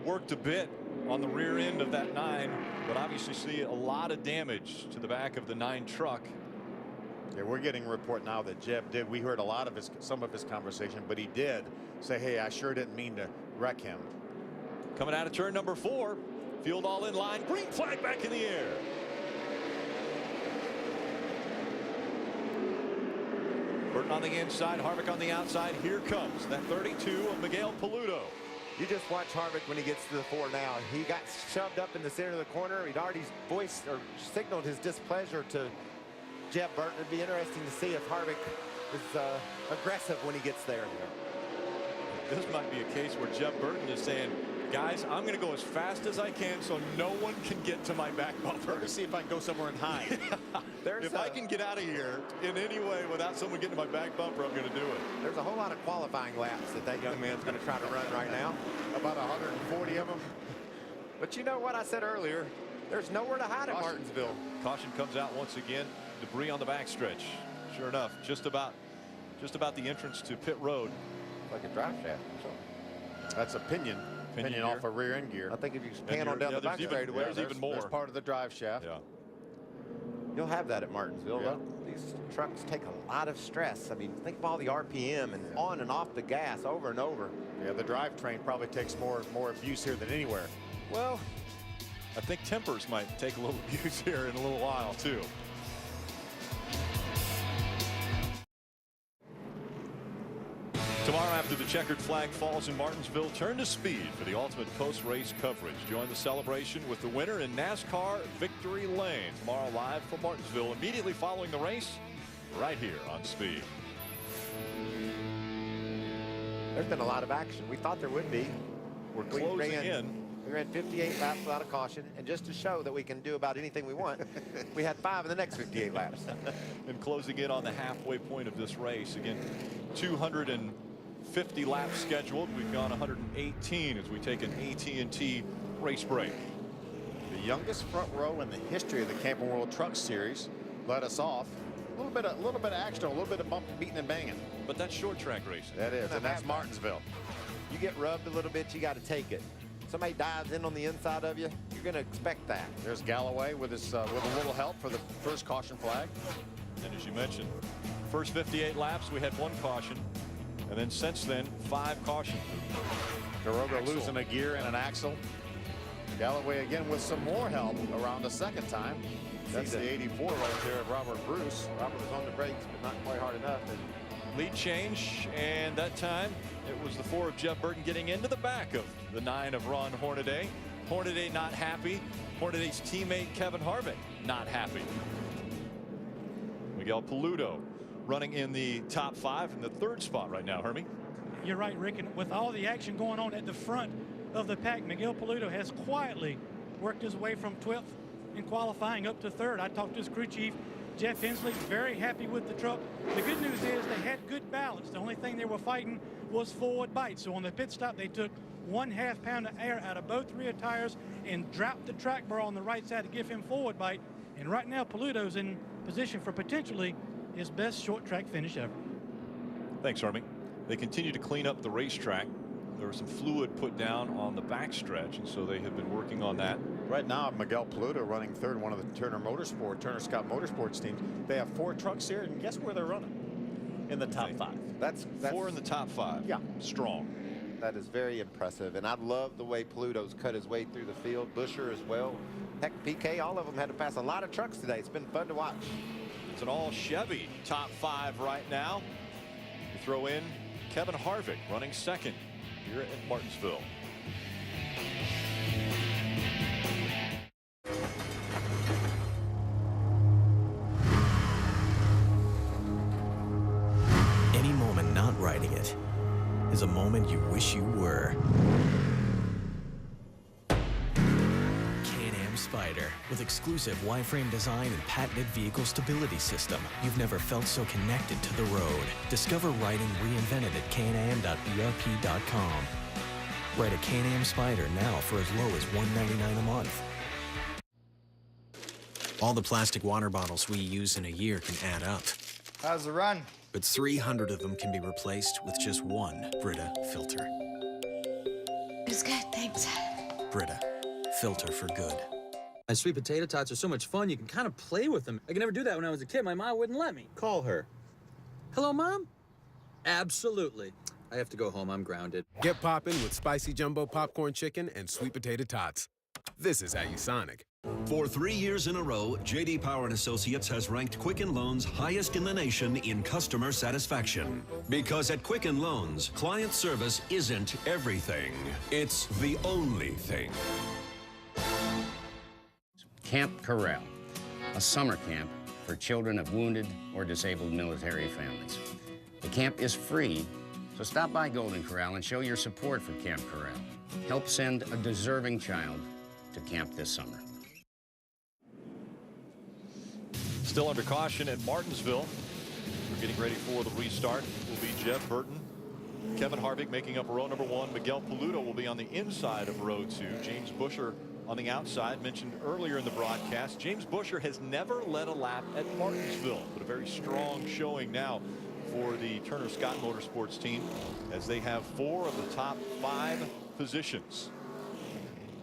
worked a bit on the rear end of that 9, but obviously see a lot of damage to the back of the 9 truck. Yeah, we're getting a report now that Jeb did. We heard a lot of some of his conversation, but he did say, hey, I sure didn't mean to wreck him. Coming out of turn number 4, field all in line, green flag back in the air. Burton on the inside, Harvick on the outside. Here comes that 32 of Miguel Paludo. You just watch Harvick when he gets to the 4 now. He got shoved up in the center of the corner. He'd already voiced or signaled his displeasure to Jeb Burton. It'd be interesting to see if Harvick is aggressive when he gets there. This might be a case where Jeb Burton is saying, guys, I'm going to go as fast as I can so no one can get to my back bumper. To see if I can go somewhere and hide. If I can get out of here in any way without someone getting to my back bumper, I'm going to do it. There's a whole lot of qualifying laps that young man's going to try to run right now. About 140 of them. But you know what I said earlier? There's nowhere to hide at Martinsville. Caution comes out once again. Debris on the backstretch. Sure enough, just about the entrance to pit road. Like a drive shaft. That's a pinion off a rear end gear. I think if you pan on down the back straightaway, there's even more. There's part of the drive shaft. Yeah. You'll have that at Martinsville. Yeah. These trucks take a lot of stress. I mean, think of all the RPM and on and off the gas over and over. Yeah, the drivetrain probably takes more abuse here than anywhere. Well, I think tempers might take a little abuse here in a little while too. Tomorrow, after the checkered flag falls in Martinsville, turn to speed for the ultimate post-race coverage. Join the celebration with the winner in NASCAR Victory Lane. Tomorrow live from Martinsville, immediately following the race, right here on Speed. There's been a lot of action. We thought there would be. We're closing in. We ran 58 laps without a caution, and just to show that we can do about anything we want, we had 5 in the next 58 laps. And closing in on the halfway point of this race. Again, 250 laps scheduled. We've gone 118 as we take an AT&T race break. The youngest front row in the history of the Camping World Truck Series led us off. A little bit of action, a little bit of beating and banging. But that's short track racing. That is, and that's Martinsville. You get rubbed a little bit, you got to take it. Somebody dives in on the inside of you, you're going to expect that. There's Galloway with his with a little help for the first caution flag. And as you mentioned, first 58 laps we had 1 caution, and then since then 5 cautions. Kroger losing a gear and an axle. Galloway again with some more help around the second time. That's the 84 right there of Robert Bruce. Robert was on the brakes, but not quite hard enough. And lead change, and that time it was the 4 of Jeb Burton getting into the back of the 9 of Ron Hornaday. Hornaday not happy. Hornaday's teammate Kevin Harvick not happy. Miguel Paludo running in the top 5 in the 3rd spot right now. Hermie. You're right, Rick, and with all the action going on at the front of the pack, Miguel Paludo has quietly worked his way from 12th in qualifying up to 3rd. I talked to his crew chief, Jeff Hensley, very happy with the truck. The good news is they had good balance. The only thing they were fighting was forward bite. So on the pit stop, they took 1/2 pound of air out of both rear tires and dropped the track bar on the right side to give him forward bite. And right now, Paludo's in position for potentially his best short track finish ever. Thanks, Hermie. They continue to clean up the racetrack. There was some fluid put down on the backstretch, and so they have been working on that. Right now, Miguel Paludo running 3rd, one of the Turner Scott Motorsports teams. They have 4 trucks here, and guess where they're running? In the top 5. That's 4 in the top 5. Yeah. Strong. That is very impressive, and I love the way Paludo's cut his way through the field. Busher as well. Heck, PK, all of them had to pass a lot of trucks today. It's been fun to watch. It's an all Chevy top 5 right now. You throw in Kevin Harvick running 2nd here at Martinsville. Any moment not riding it is a moment you wish you were. Can-Am Spyder. With exclusive Y-frame design and patented vehicle stability system, you've never felt so connected to the road. Discover riding reinvented at canam.brp.com. Ride a Can-Am Spyder now for as low as $199 a month. All the plastic water bottles we use in a year can add up. How's the run? but 300 of them can be replaced with just one Brita filter. It's good, thanks. Brita, filter for good. And sweet potato tots are so much fun, you can kind of play with them. I could never do that when I was a kid. My mom wouldn't let me. Call her. Hello, Mom? Absolutely. I have to go home. I'm grounded. Get poppin' with spicy jumbo popcorn chicken and sweet potato tots. This is how you Sonic. For 3 years in a row, J.D. Power & Associates has ranked Quicken Loans highest in the nation in customer satisfaction. Because at Quicken Loans, client service isn't everything. It's the only thing. Camp Corral, a summer camp for children of wounded or disabled military families. The camp is free, so stop by Golden Corral and show your support for Camp Corral. Help send a deserving child to camp this summer. Still under caution at Martinsville. We're getting ready for the restart. Will be Jeb Burton, Kevin Harvick making up row number 1. Miguel Paludo will be on the inside of row 2. James Buescher on the outside. Mentioned earlier in the broadcast, James Buescher has never led a lap at Martinsville, but a very strong showing now for the Turner Scott Motorsports team, as they have 4 of the top 5 positions.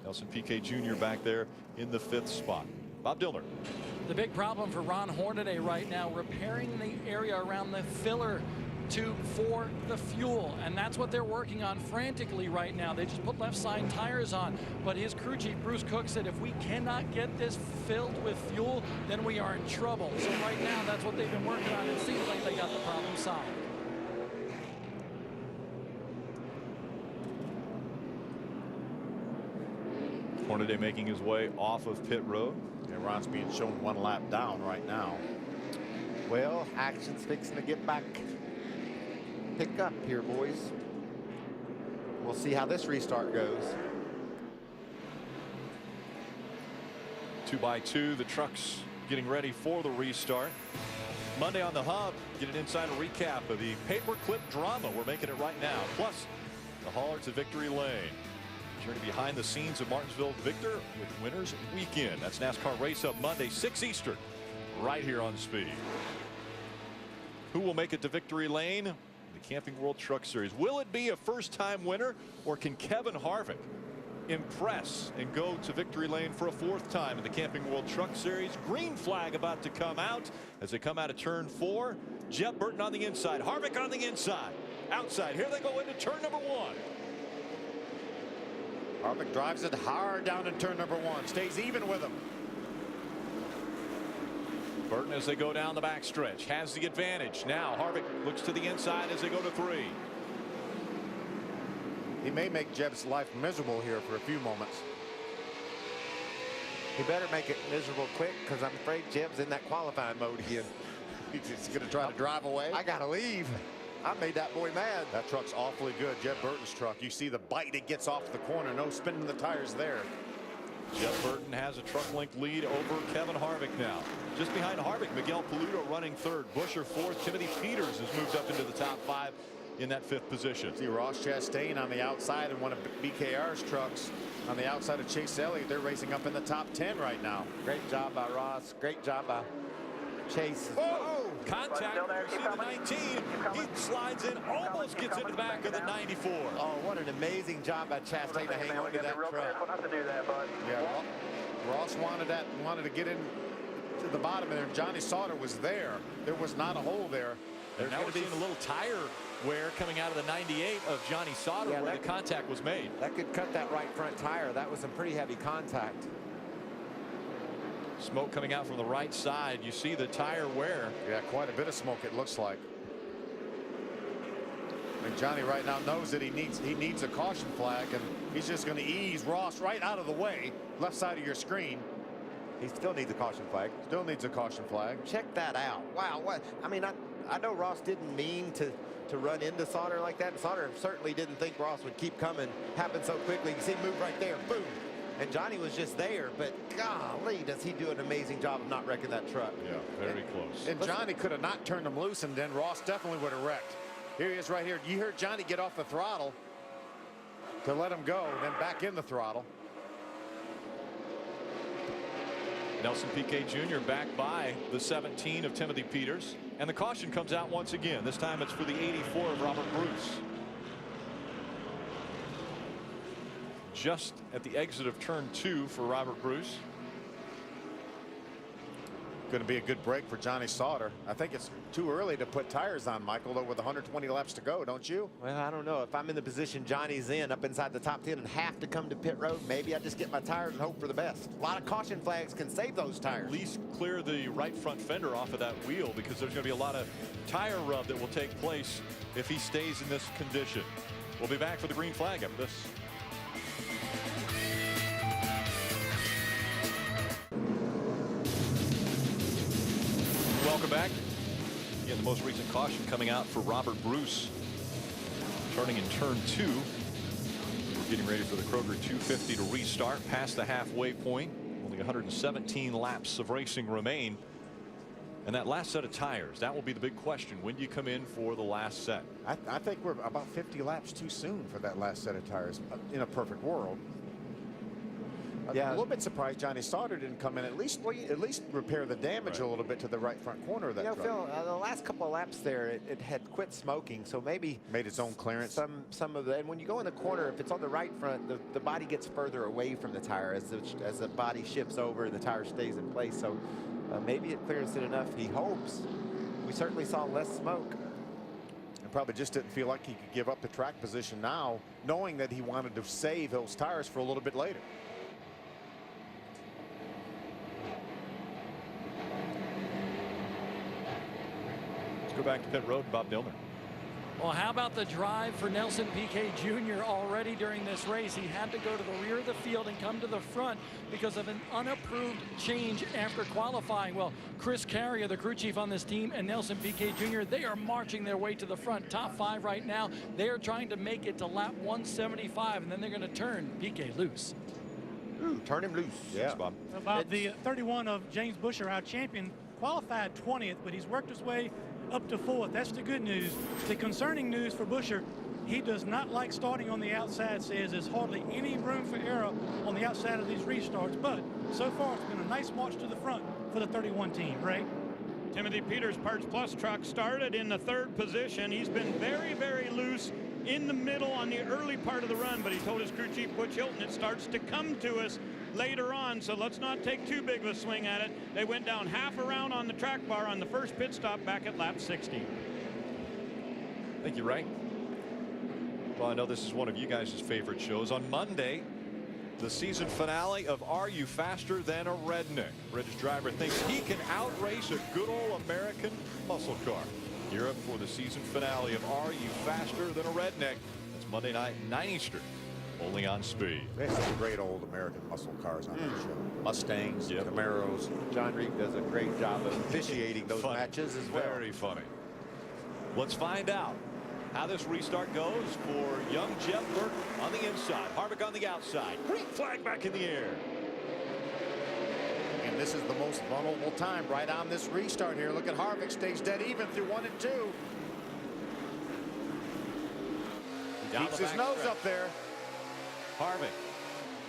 Nelson Piquet Jr. back there in the 5th spot. Bob Dillner. The big problem for Ron Hornaday right now, repairing the area around the filler tube for the fuel, and that's what they're working on frantically right now. They just put left side tires on, but his crew chief Bruce Cook said if we cannot get this filled with fuel, then we are in trouble. So right now that's what they've been working on. It seems like they got the problem solved. Hornaday making his way off of pit road. And Ron's being shown 1 lap down right now. Well, action's fixing to get back. Pick up here, boys. We'll see how this restart goes. 2 by 2, the trucks getting ready for the restart. Monday on the Hub, get an insider recap of the paperclip drama. We're making it right now. Plus, the hauler to victory lane. Journey behind the scenes of Martinsville Victor with Winners Weekend. That's NASCAR Race Up Monday, 6 Eastern, right here on Speed. Who will make it to victory lane? The Camping World Truck Series. Will it be a first-time winner, or can Kevin Harvick impress and go to victory lane for a 4th time in the Camping World Truck Series? Green flag about to come out as they come out of turn 4. Jeb Burton on the inside, Harvick on the inside. Outside, here they go into turn number 1. Harvick drives it hard down in turn number 1, stays even with him. Burton, as they go down the backstretch, has the advantage. Now Harvick looks to the inside as they go to 3. He may make Jeb's life miserable here for a few moments. He better make it miserable quick, because I'm afraid Jeb's in that qualifying mode again. He's going to try to drive away. I got to leave. I made that boy mad. That truck's awfully good. Jeb Burton's truck. You see the bite it gets off the corner. No spinning the tires there. Jeb Burton has a truck length lead over Kevin Harvick now. Just behind Harvick, Miguel Paludo running 3rd. Buescher 4th. Timothy Peters has moved up into the top 5 in that 5th position. See Ross Chastain on the outside in one of BKR's trucks on the outside of Chase Elliott. They're racing up in the top 10 right now. Great job by Ross. Great job by Chase. Oh! Contact. You see the 19. He slides in, almost gets into the back of the 94. Oh, what an amazing job by Chastain to hang on to that truck. Yeah, Ross wanted to get in to the bottom, and Johnny Sauter was there. There was not a hole there. There's going to be a little tire wear coming out of the 98 of Johnny Sauter, where the contact was made. That could cut that right front tire. That was some pretty heavy contact. Smoke coming out from the right side. You see the tire wear. Yeah, quite a bit of smoke it looks like. And Johnny right now knows that he needs a caution flag, and he's just going to ease Ross right out of the way, left side of your screen. He still needs a caution flag. Still needs a caution flag. Check that out. Wow. What? I mean, I know Ross didn't mean to run into Sauter like that. Sauter certainly didn't think Ross would keep coming, happen so quickly. You can see him move right there. Boom. And Johnny was just there, but golly, does he do an amazing job of not wrecking that truck. Yeah, very close. And Johnny could have not turned him loose, and then Ross definitely would have wrecked. Here he is right here. You heard Johnny get off the throttle to let him go, and then back in the throttle. Nelson Piquet Jr. back by the 17 of Timothy Peters. And the caution comes out once again. This time it's for the 84 of Robert Bruce. Just at the exit of turn 2 for Robert Bruce. Going to be a good break for Johnny Sauter. I think it's too early to put tires on, Michael, though, with 120 laps to go, don't you? Well, I don't know. If I'm in the position Johnny's in, up inside the top 10 and have to come to pit road, maybe I just get my tires and hope for the best. A lot of caution flags can save those tires. At least clear the right front fender off of that wheel, because there's going to be a lot of tire rub that will take place if he stays in this condition. We'll be back for the green flag after this. Welcome back. Again, the most recent caution coming out for Robert Bruce. Turning in turn 2. We're getting ready for the Kroger 250 to restart past the halfway point. Only 117 laps of racing remain. And that last set of tires, that will be the big question. When do you come in for the last set? I think we're about 50 laps too soon for that last set of tires in a perfect world. Yeah. A little bit surprised Johnny Sauter didn't come in at least repair the damage a little bit to the right front corner of that truck. Phil, the last couple of laps there, it had quit smoking, so maybe made its own clearance. Some of the, and when you go in the corner, if it's on the right front, the body gets further away from the tire as the body shifts over and the tire stays in place. So maybe it clears it enough. He hopes. We certainly saw less smoke. And probably just didn't feel like he could give up the track position now, knowing that he wanted to save those tires for a little bit later. Go back to pit road, Bob Dillner. Well, how about the drive for Nelson Piquet Jr. already during this race? He had to go to the rear of the field and come to the front because of an unapproved change after qualifying. Well, Chris Carrier, the crew chief on this team, and Nelson Piquet Jr., they are marching their way to the front. Top 5 right now. They are trying to make it to lap 175, and then they're going to turn Piquet loose. Ooh, turn him loose. Yeah. Bob. About the 31 of James Buescher, our champion, qualified 20th, but he's worked his way up to 4th. That's the good news. The concerning news for Buescher, he does not like starting on the outside. Says there's hardly any room for error on the outside of these restarts, but so far it's been a nice march to the front for the 31 team. Ray? Timothy Peters' Parts Plus truck started in the 3rd position. He's been very, very loose in the middle on the early part of the run, but he told his crew chief Butch Hilton it starts to come to us later on, so let's not take too big of a swing at it. They went down half a round on the track bar on the first pit stop back at lap 60. Thank you, Ray. Well, I know this is one of you guys' favorite shows. On Monday, the season finale of Are You Faster Than a Redneck? British driver thinks he can outrace a good old American muscle car. Gear up for the season finale of Are You Faster Than a Redneck? It's Monday night, 9 Eastern. Only on Speed. They have some great old American muscle cars on that show. Mustangs, Camaros. John Reed does a great job of officiating those matches as well. Very funny. Let's find out how this restart goes for young Jeff Burton on the inside. Harvick on the outside. Green flag back in the air. And this is the most vulnerable time right on this restart here. Look at Harvick, stays dead even through 1 and 2. Keeps his nose up there. Harvick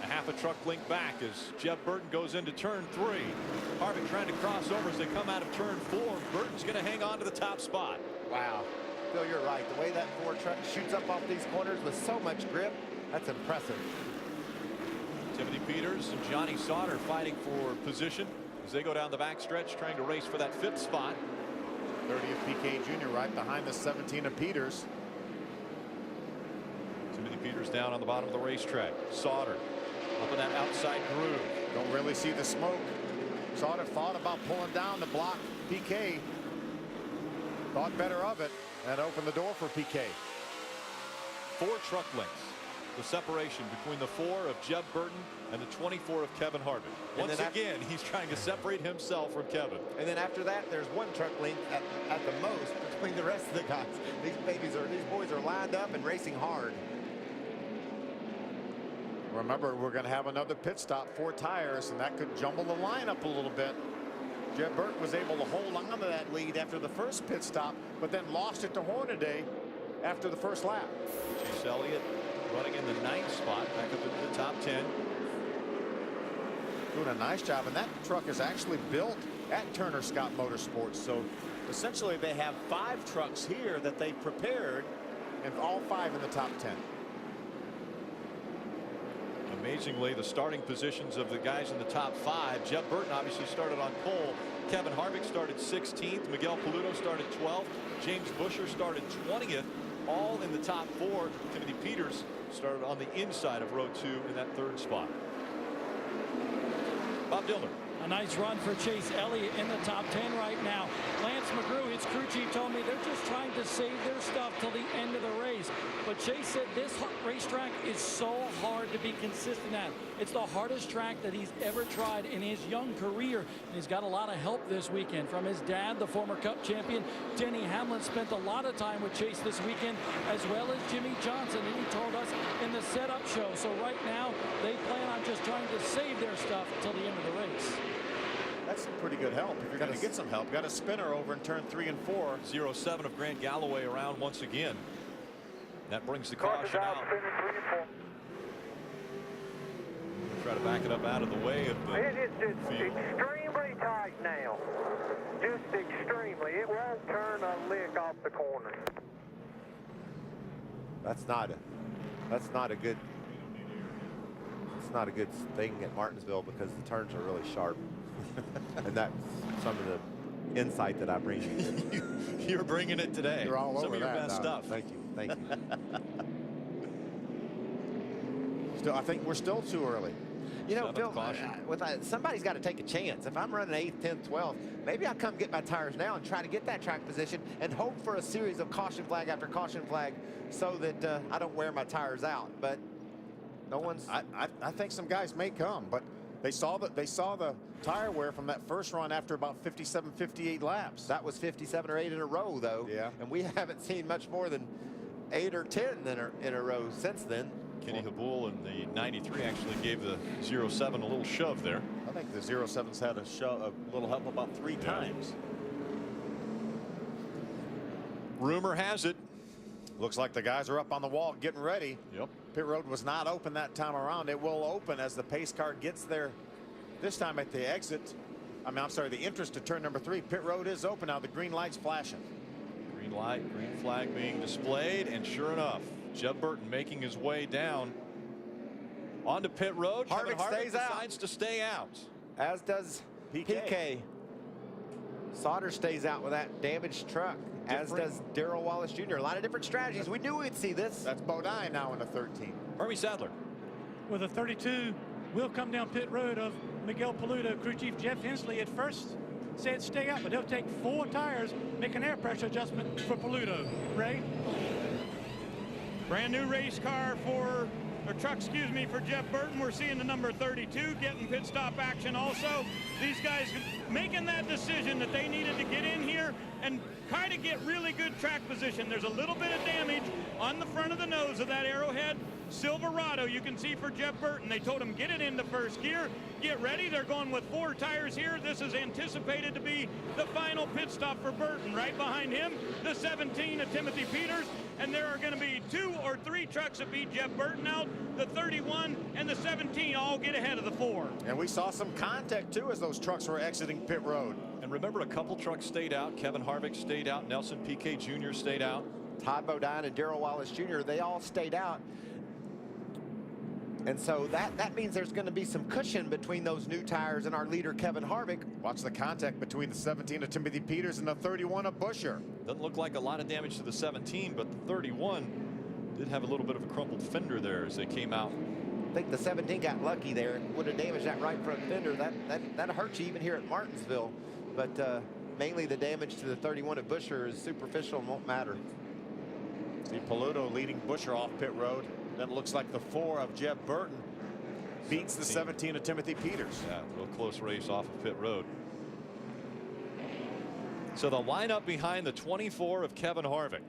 a half a truck length back as Jeff Burton goes into turn 3. Harvick trying to cross over as they come out of turn 4. Burton's going to hang on to the top spot. Wow. Phil, you're right. The way that Ford truck shoots up off these corners with so much grip, that's impressive. Timothy Peters and Johnny Sauter fighting for position as they go down the backstretch trying to race for that 5th spot. 30th Piquet Jr. right behind the 17 of Peters. Timothy Peters down on the bottom of the racetrack. Sauter up in that outside groove. Don't really see the smoke. Sauter thought about pulling down to block Piquet. Thought better of it and opened the door for Piquet. 4 truck lengths. The separation between the 4 of Jeb Burton and the 24 of Kevin Harvick. Once again, he's trying to separate himself from Kevin. And then after that, there's 1 truck length at the most between the rest of the guys. These boys are lined up and racing hard. Remember, we're going to have another pit stop, 4 tires, and that could jumble the lineup a little bit. Jeb Burton was able to hold on to that lead after the first pit stop, but then lost it to Hornaday after the first lap. Chase Elliott running in the 9th spot, back up into the top 10. Doing a nice job, and that truck is actually built at Turner Scott Motorsports, so Essentially, they have 5 trucks here that they've prepared, and all 5 in the top 10. Amazingly, the starting positions of the guys in the top 5. Jeff Burton obviously started on pole. Kevin Harvick started 16th. Miguel Paludo started 12th. James Buescher started 20th. All in the top 4. Timothy Peters started on the inside of row 2 in that 3rd spot. Bob Dillner. A nice run for Chase Elliott in the top 10 right now. Lance McGrew, his crew chief, told me they're just trying to save their stuff till the end of the race. But Chase said this racetrack is so hard to be consistent at. It's the hardest track that he's ever tried in his young career. And he's got a lot of help this weekend from his dad, the former Cup champion. Denny Hamlin spent a lot of time with Chase this weekend, as well as Jimmy Johnson. And he told us in the setup show. So right now, they plan on just trying to save their stuff until the end of the race. That's some pretty good help. If you're going to get some help, got a spinner over in turn 3 and 4. 0-7 of Grant Galloway around once again. That brings the caution out. Try to back it up out of the way of the It is just extremely tight now. Just extremely. It won't turn a lick off the corner. That's not a good thing at Martinsville, because the turns are really sharp. And that's some of the insight that I bring you. You're bringing it today. You're all some over of your that. best stuff. Thank you. Thank you. Still, I think we're still too early. You know, Phil, somebody's got to take a chance. If I'm running 8th, 10th, 12th, maybe I'll come get my tires now and try to get that track position and hope for a series of caution flag after caution flag, so that I don't wear my tires out. But no one's. I think some guys may come, but they saw the tire wear from that first run after about 57, 58 laps. That was 57 or 8 in a row, though. Yeah. And we haven't seen much more than 8 or 10 in a row since then. Kenny Habul in the 93 actually gave the 0-7 a little shove there. I think the 0-7's had a little help about 3 times. Rumor has it. Looks like the guys are up on the wall getting ready. Yep. Pit road was not open that time around. It will open as the pace car gets there. This time at the exit, I'm sorry, the entrance to turn number 3. Pit road is open now. The green light's flashing. Green light, green flag being displayed, and sure enough, Jeff Burton making his way down onto pit road. Harvick stays out. Decides to stay out. As does PK. Sauter stays out with that damaged truck, as does Darrell Wallace Jr. A lot of different strategies. We knew we'd see this. That's Bodine now in the 13. Hermie Sadler. With a 32, will come down pit road of Miguel Paludo. Crew chief Jeff Hensley at first said stay out, but they'll take 4 tires, make an air pressure adjustment for Paludo. Ray? Brand new race car for Jeff Burton. We're seeing the number 32 getting pit stop action also. These guys making that decision that they needed to get in here and kind of get really good track position. There's a little bit of damage on the front of the nose of that Arrowhead Silverado, you can see for Jeff Burton. They told him get it into first gear, get ready. They're going with 4 tires here. This is anticipated to be the final pit stop for Burton. Right behind him, the 17 of Timothy Peters, and there are going to be 2 or 3 trucks that beat Jeff Burton out. The 31 and the 17 all get ahead of the 4. And we saw some contact too as those trucks were exiting pit road. And remember, a couple trucks stayed out. Kevin Harvick stayed out. Nelson Piquet Jr. stayed out. Todd Bodine and Darrell Wallace Jr., they all stayed out. And so that means there's going to be some cushion between those new tires and our leader, Kevin Harvick. Watch the contact between the 17 of Timothy Peters and the 31 of Buescher. Doesn't look like a lot of damage to the 17, but the 31 did have a little bit of a crumpled fender there as they came out. I think the 17 got lucky there and would have damaged that right front fender. That hurts you even here at Martinsville. But mainly the damage to the 31 of Buescher is superficial and won't matter. See Paludo leading Buescher off pit road. Then looks like the 4 of Jeff Burton beats the 17 of Timothy Peters. Yeah, a real close race off of pit road. So the lineup behind the 24 of Kevin Harvick.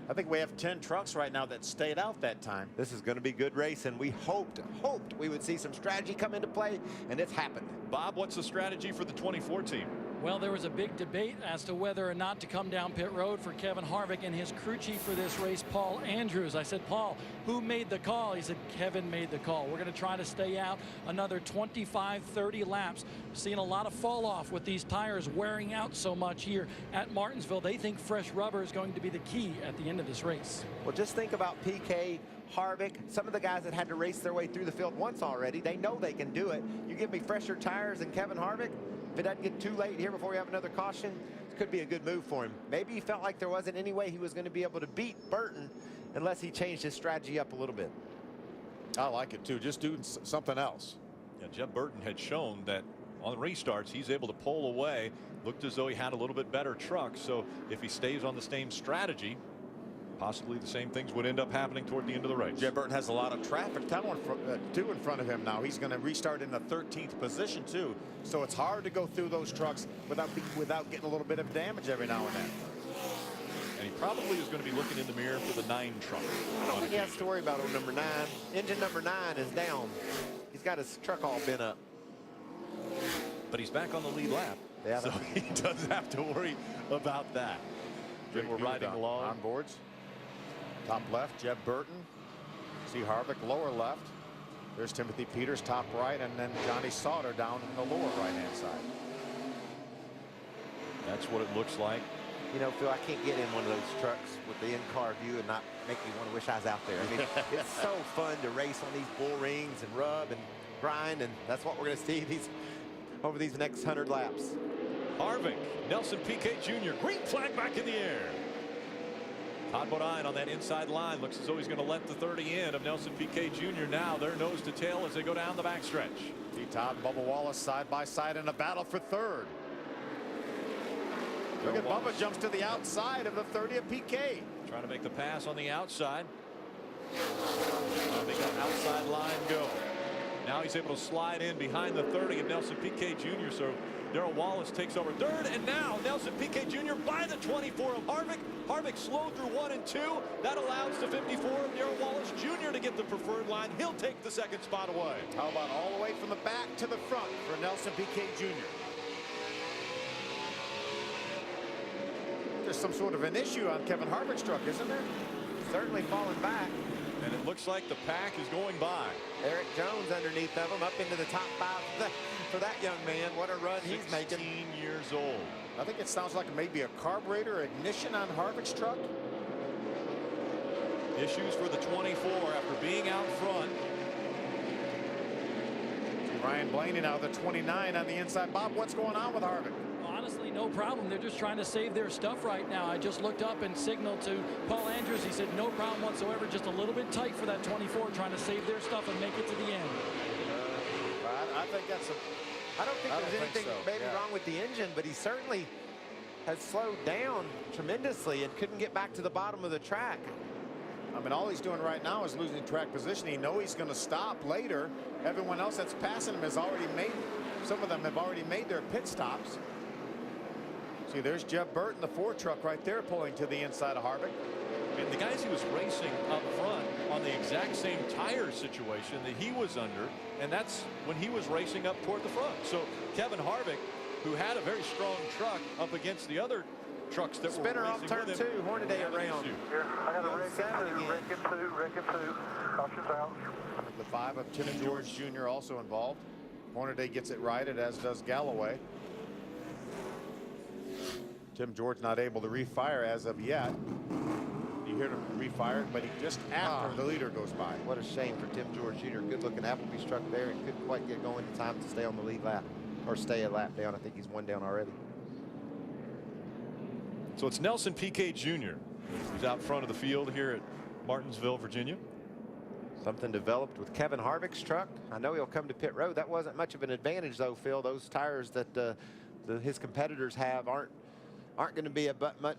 I think we have 10 trucks right now that stayed out that time. This is going to be good racing. We hoped we would see some strategy come into play, and it's happened. Bob, what's the strategy for the 24 team? Well, there was a big debate as to whether or not to come down pit road for Kevin Harvick and his crew chief for this race, Paul Andrews. I said, Paul, who made the call? He said, Kevin made the call. We're going to try to stay out another 25, 30 laps. Seeing a lot of fall off with these tires wearing out so much here at Martinsville. They think fresh rubber is going to be the key at the end of this race. Well, just think about PK, Harvick, some of the guys that had to race their way through the field once already. They know they can do it. You give me fresher tires than Kevin Harvick, if it doesn't get too late here before we have another caution, it could be a good move for him. Maybe he felt like there wasn't any way he was going to be able to beat Burton unless he changed his strategy up a little bit. I like it too. Just doing something else. Yeah, Jeff Burton had shown that on restarts he's able to pull away. Looked as though he had a little bit better truck. So if he stays on the same strategy, possibly the same things would end up happening toward the end of the race. Jeff Burton has a lot of traffic too in front of him now. He's going to restart in the 13th position too. So it's hard to go through those trucks without getting a little bit of damage every now and then. And he probably is going to be looking in the mirror for the 9 truck. I don't think he has to worry about number 9. Engine number 9 is down. He's got his truck all bent up. But he's back on the lead lap. Yeah, so he does have to worry about that. Then we're riding along. On boards. Top left, Jeff Burton. See Harvick lower left. There's Timothy Peters top right, and then Johnny Sauter down in the lower right-hand side. That's what it looks like. You know, Phil, I can't get in one of those trucks with the in-car view and not make me want to wish I was out there. I mean, it's so fun to race on these bull rings and rub and grind, and that's what we're going to see over these next 100 laps. Harvick, Nelson Piquet Jr., green flag back in the air. Todd Bodine on that inside line. Looks as though he's going to let the 30 in of Nelson Piquet Jr. Now they're nose to tail as they go down the backstretch. See Todd and Bubba Wallace side by side in a battle for third. Look at Bubba jumps to the outside of the 30 of Piquet. Trying to make the pass on the outside. Trying to make that outside line go. Now he's able to slide in behind the 30 of Nelson Piquet Jr. So Darrell Wallace takes over third, and now Nelson Piquet Jr. by the 24 of Harvick. Harvick slowed through 1 and 2. That allows the 54 of Darrell Wallace Jr. to get the preferred line. He'll take the second spot away. How about all the way from the back to the front for Nelson Piquet Jr.? There's some sort of an issue on Kevin Harvick's truck, isn't there? Certainly falling back. And it looks like the pack is going by. Erik Jones underneath of him, up into the top 5 for that young man. What a run he's making. 16 years old. I think it sounds like maybe a carburetor ignition on Harvick's truck. Issues for the 24 after being out front. Ryan Blaney now the 29 on the inside. Bob, what's going on with Harvick? Honestly, no problem. They're just trying to save their stuff right now. I just looked up and signaled to Paul Andrews. He said no problem whatsoever, just a little bit tight for that 24, trying to save their stuff and make it to the end. I think that's I don't think there's anything maybe wrong with the engine, but he certainly has slowed down tremendously and couldn't get back to the bottom of the track. I mean, all he's doing right now is losing track position. He knows he's going to stop later. Everyone else that's passing him has already made, some of them have already made their pit stops. See, there's Jeff Burton, the 4 truck right there, pulling to the inside of Harvick. And the guys he was racing up front on the exact same tire situation that he was under, and that's when he was racing up toward the front. So Kevin Harvick, who had a very strong truck up against the other trucks that Spinner were off turn 2, Hornaday around. Here, I got a wreck in 2. Caution's out. The 5 of Tim George Jr. also involved. Hornaday gets it righted, as does Galloway. Tim George not able to refire as of yet. You hear him refire, but he just after the leader goes by. What a shame for Tim George Jr. Good looking Applebee's truck there, and couldn't quite get going in time to stay on the lead lap, or stay a lap down. I think he's 1 down already. So it's Nelson Piquet Jr. who's out front of the field here at Martinsville, Virginia. Something developed with Kevin Harvick's truck. I know he'll come to pit road. That wasn't much of an advantage though, Phil. Those tires that his competitors have aren't going to be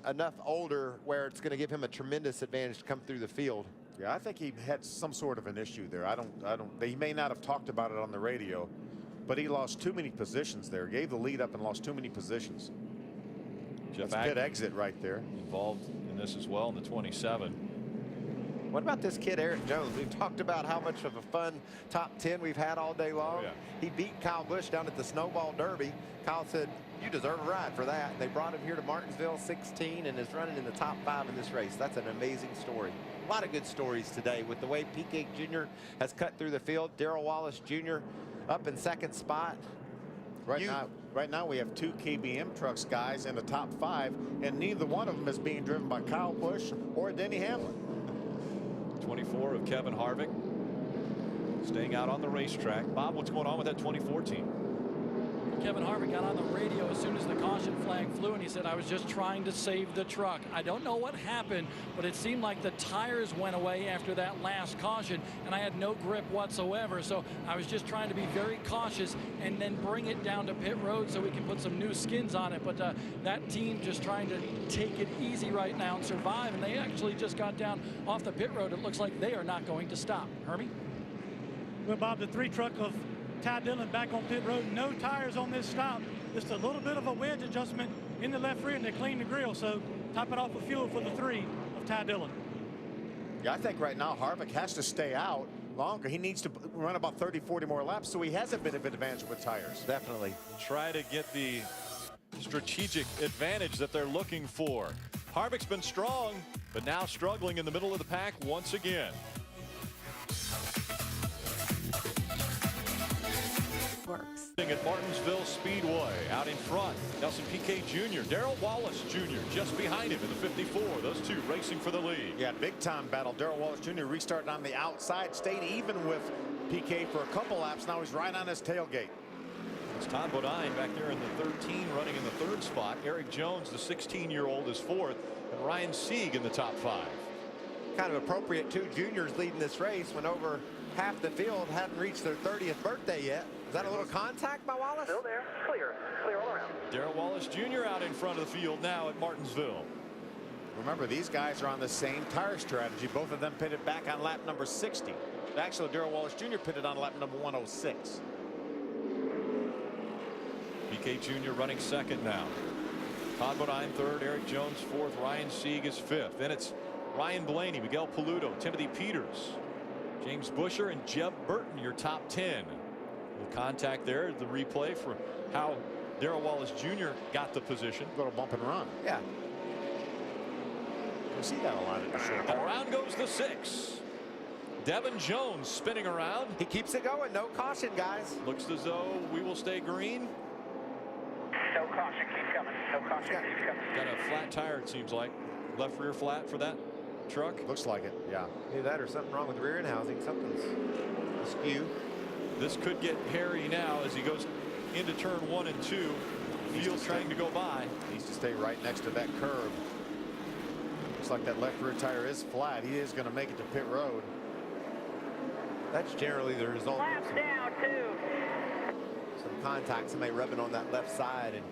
enough older where it's going to give him a tremendous advantage to come through the field. Yeah, I think he had some sort of an issue there. He may not have talked about it on the radio, but he lost too many positions there. Gave the lead up and lost too many positions. Jeff That's pit exit right there. Involved in this as well in the 27. What about this kid, Erik Jones? We've talked about how much of a fun top 10 we've had all day long. Oh, yeah. He beat Kyle Busch down at the Snowball Derby. Kyle said, You deserve a ride for that. They brought him here to Martinsville 16 and is running in the top 5 in this race. That's an amazing story. A lot of good stories today with the way PK Jr. has cut through the field. Darrell Wallace Jr. up in second spot. Right now we have 2 KBM trucks guys in the top 5, and neither one of them is being driven by Kyle Busch or Denny Hamlin. 24 of Kevin Harvick staying out on the racetrack. Bob, what's going on with that 24 team? Kevin Harvick got on the radio as soon as the caution flag flew, and he said, I was just trying to save the truck. I don't know what happened, but it seemed like the tires went away after that last caution, and I had no grip whatsoever. So I was just trying to be very cautious and then bring it down to pit road so we can put some new skins on it. But that team just trying to take it easy right now and survive, and they actually just got down off the pit road. It looks like they are not going to stop. Hermie? Well, Bob, the 3 truck of Ty Dillon back on pit road. No tires on this stop. Just a little bit of a wedge adjustment in the left rear, and they cleaned the grill. So top it off with fuel for the 3 of Ty Dillon. Yeah, I think right now Harvick has to stay out longer. He needs to run about 30-40 more laps, so he has a bit of advantage with tires. Definitely. Try to get the strategic advantage that they're looking for. Harvick's been strong, but now struggling in the middle of the pack once again. Works. At Martinsville Speedway, out in front, Nelson Piquet Jr., Darrell Wallace Jr. just behind him in the 54. Those 2 racing for the lead. Yeah, big time battle. Darrell Wallace Jr. restarted on the outside, stayed even with Piquet for a couple laps. Now he's right on his tailgate. It's Tom Bodine back there in the 13, running in the 3rd spot. Erik Jones, the 16-year-old, is 4th, and Ryan Sieg in the top 5. Kind of appropriate, 2 juniors leading this race when over half the field hadn't reached their 30th birthday yet. Is that a little contact by Wallace? Still there. Clear. Clear all around. Darrell Wallace Jr. out in front of the field now at Martinsville. Remember, these guys are on the same tire strategy. Both of them pitted back on lap number 60. Actually, Darrell Wallace Jr. pitted on lap number 106. PK Jr. running 2nd now. Todd Bodine 3rd, Erik Jones 4th, Ryan Sieg is 5th. Then it's Ryan Blaney, Miguel Paludo, Timothy Peters, James Buescher, and Jeb Burton, your top 10. Little contact there, the replay for how Darrell Wallace Jr. got the position. Little bump and run. Yeah. You see that a lot in the short. And around goes the 6. Devin Jones spinning around. He keeps it going. No caution, guys. Looks as though we will stay green. No caution, keep coming. No caution, keep coming. Got a flat tire, it seems like. Left rear flat for that truck. Looks like it, yeah. Either that or something wrong with the rear end housing. Something's askew. This could get hairy now as he goes into turn 1 and 2. Field trying to go by. Needs to stay right next to that curb. Looks like that left rear tire is flat. He is going to make it to pit road. That's generally the result. Laps down, 2. Some contact, somebody rubbing on that left side and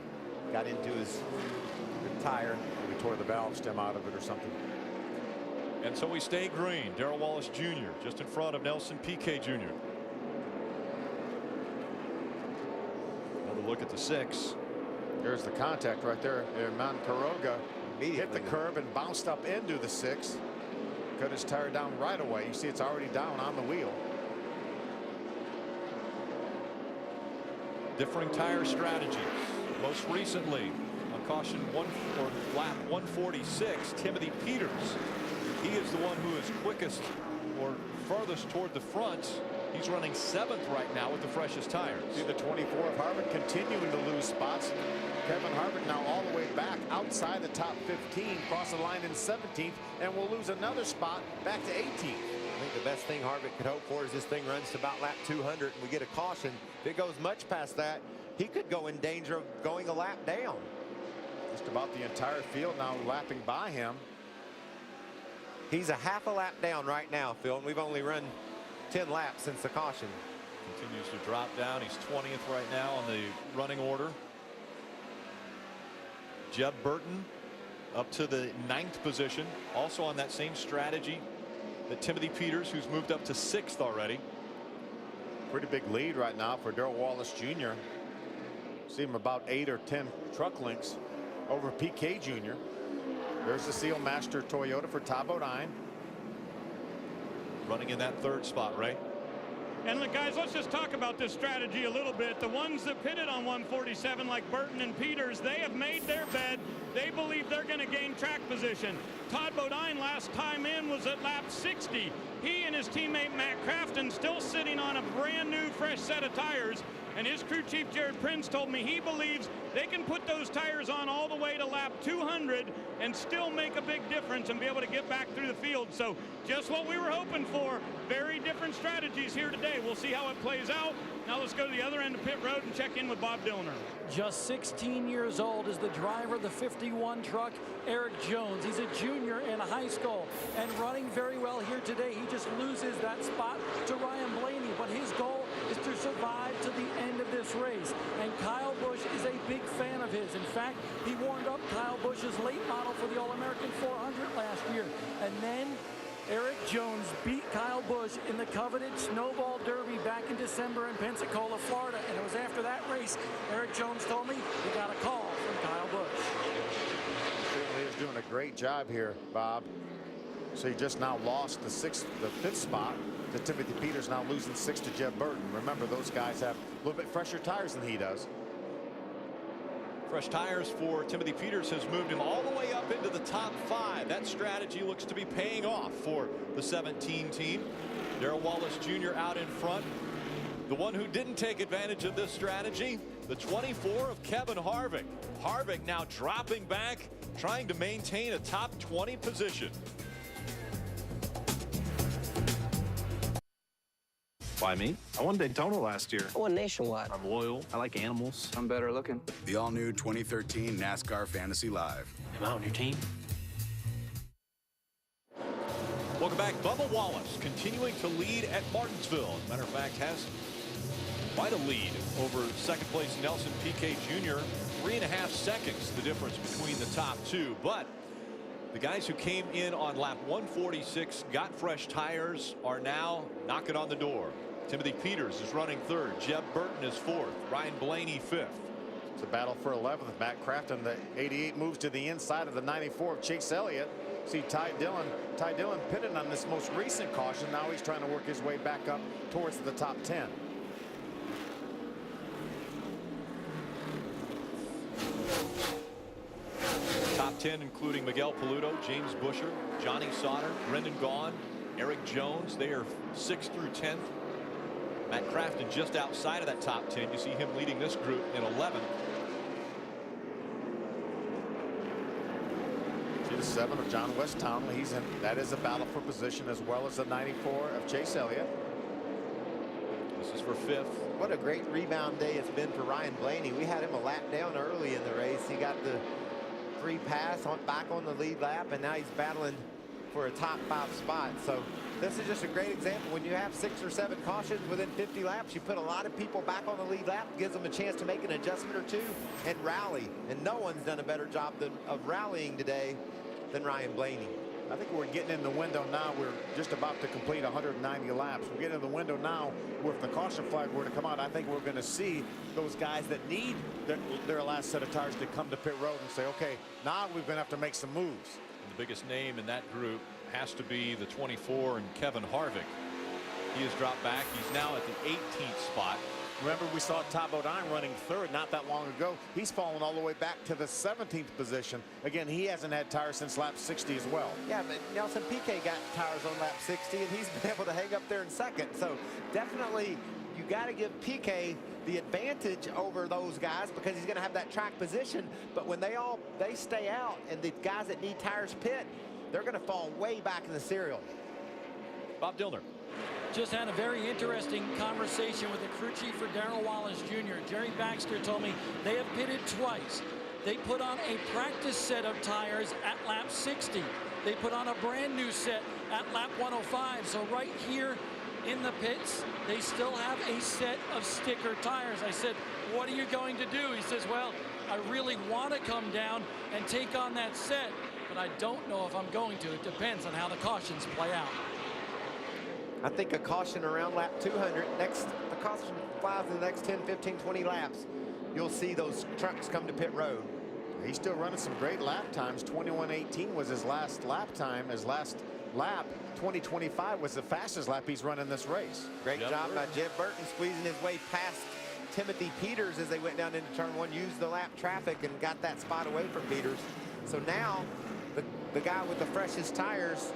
got into his tire. Maybe tore the valve stem out of it or something. And so we stay green. Darrell Wallace Jr. just in front of Nelson Piquet Jr. Another look at the 6. There's the contact right there. Moncaroga hit the curb and bounced up into the 6. Cut his tire down right away. You see it's already down on the wheel. Differing tire strategies. Most recently on caution lap 146, Timothy Peters. He is the one who is quickest or farthest toward the front. He's running 7th right now with the freshest tires. See the 24 of Harvick continuing to lose spots. Kevin Harvick now all the way back outside the top 15, cross the line in 17th, and will lose another spot back to 18th. I think the best thing Harvick could hope for is this thing runs to about lap 200 and we get a caution. If it goes much past that, he could go in danger of going a lap down. Just about the entire field now lapping by him. He's a half a lap down right now, Phil, and we've only run 10 laps since the caution. Continues to drop down. He's 20th right now on the running order. Jeb Burton up to the 9th position, also on that same strategy that Timothy Peters, who's moved up to 6th already. Pretty big lead right now for Darrell Wallace Jr. See him about 8 or 10 truck lengths over PK Jr. There's the Seal Master Toyota for Todd Bodine. Running in that 3rd spot, right? And look, guys, let's just talk about this strategy a little bit. The ones that pitted on 147, like Burton and Peters, they have made their bed. They believe they're going to gain track position. Todd Bodine last time in was at lap 60. He and his teammate Matt Crafton still sitting on a brand new fresh set of tires. And his crew chief Jared Prince told me he believes they can put those tires on all the way to lap 200 and still make a big difference and be able to get back through the field. So just what we were hoping for. Very different strategies here today. We'll see how it plays out. Now let's go to the other end of pit road and check in with Bob Dillner. Just 16 years old is the driver of the 51 truck, Erik Jones. He's a junior in high school and running very well here today. He just loses that spot to Ryan Blaney, but his goal is to survive to the end of this race. And Kyle Busch is a big fan of his. In fact, he warmed up Kyle Busch's late model for the All-American 400 last year. And then Erik Jones beat Kyle Busch in the coveted Snowball Derby back in December in Pensacola, Florida. And it was after that race, Erik Jones told me he got a call from Kyle Busch. Certainly is doing a great job here, Bob. So he just now lost the fifth spot to Timothy Peters, now losing 6 to Jeb Burton. Remember, those guys have a little bit fresher tires than he does. Fresh tires for Timothy Peters has moved him all the way up into the top 5. That strategy looks to be paying off for the 17 team. Darrell Wallace Jr. out in front. The one who didn't take advantage of this strategy, the 24 of Kevin Harvick. Harvick now dropping back, trying to maintain a top 20 position. Why me? I won Daytona last year. I won nationwide. I'm loyal. I like animals. I'm better looking. The all-new 2013 NASCAR Fantasy Live. Am I on your team? Welcome back. Bubba Wallace continuing to lead at Martinsville. As a matter of fact, has quite a lead over second place Nelson Piquet Jr. 3.5 seconds the difference between the top two. But the guys who came in on lap 146, got fresh tires, are now knocking on the door. Timothy Peters is running third. Jeb Burton is fourth. Ryan Blaney fifth. It's a battle for 11th. Matt Crafton, the 88, moves to the inside of the 94 of Chase Elliott. See Ty Dillon pitted on this most recent caution. Now he's trying to work his way back up towards the top 10. Top 10 including Miguel Paludo, James Buescher, Johnny Sauter, Brendan Gaughan, Erik Jones. They are 6th through 10th. Matt Crafton just outside of that top 10. You see him leading this group in 11th. See the 7 of John West Townley. He's in. That is a battle for position, as well as the 94 of Chase Elliott. This is for 5th. What a great rebound day it's been for Ryan Blaney. We had him a lap down early in the race. He got the free pass back on the lead lap, and now he's battling for a top 5 spot. So this is just a great example. When you have 6 or 7 cautions within 50 laps, you put a lot of people back on the lead lap, gives them a chance to make an adjustment or two and rally. And no one's done a better job of rallying today than Ryan Blaney. I think we're getting in the window now. We're just about to complete 190 laps. We're getting in the window now where if the caution flag were to come out, I think we're going to see those guys that need their last set of tires to come to pit road and say, okay, now we're going to have to make some moves. And the biggest name in that group has to be the 24 and Kevin Harvick. He has dropped back. He's now at the 18th spot. Remember, we saw Todd Bodine running third not that long ago. He's fallen all the way back to the 17th position. Again, he hasn't had tires since lap 60 as well. Yeah, but Nelson Piquet got tires on lap 60, and he's been able to hang up there in second. So definitely you got to give Piquet the advantage over those guys because he's going to have that track position. But when they stay out and the guys that need tires pit, they're going to fall way back in the serial. Bob Dillner. Just had a very interesting conversation with the crew chief for Darrell Wallace Jr. Jerry Baxter told me they have pitted twice. They put on a practice set of tires at lap 60. They put on a brand new set at lap 105. So right here in the pits, they still have a set of sticker tires. I said, what are you going to do? He says, well, I really want to come down and take on that set, but I don't know if I'm going to. It depends on how the cautions play out. I think a caution around lap 200. The caution flies in the next 10, 15, 20 laps. You'll see those trucks come to pit road. He's still running some great lap times. 21:18 was his last lap time, his last lap. 2025 was the fastest lap he's run in this race. Great job by Jeb Burton squeezing his way past Timothy Peters as they went down into turn one, used the lap traffic and got that spot away from Peters. So now the guy with the freshest tires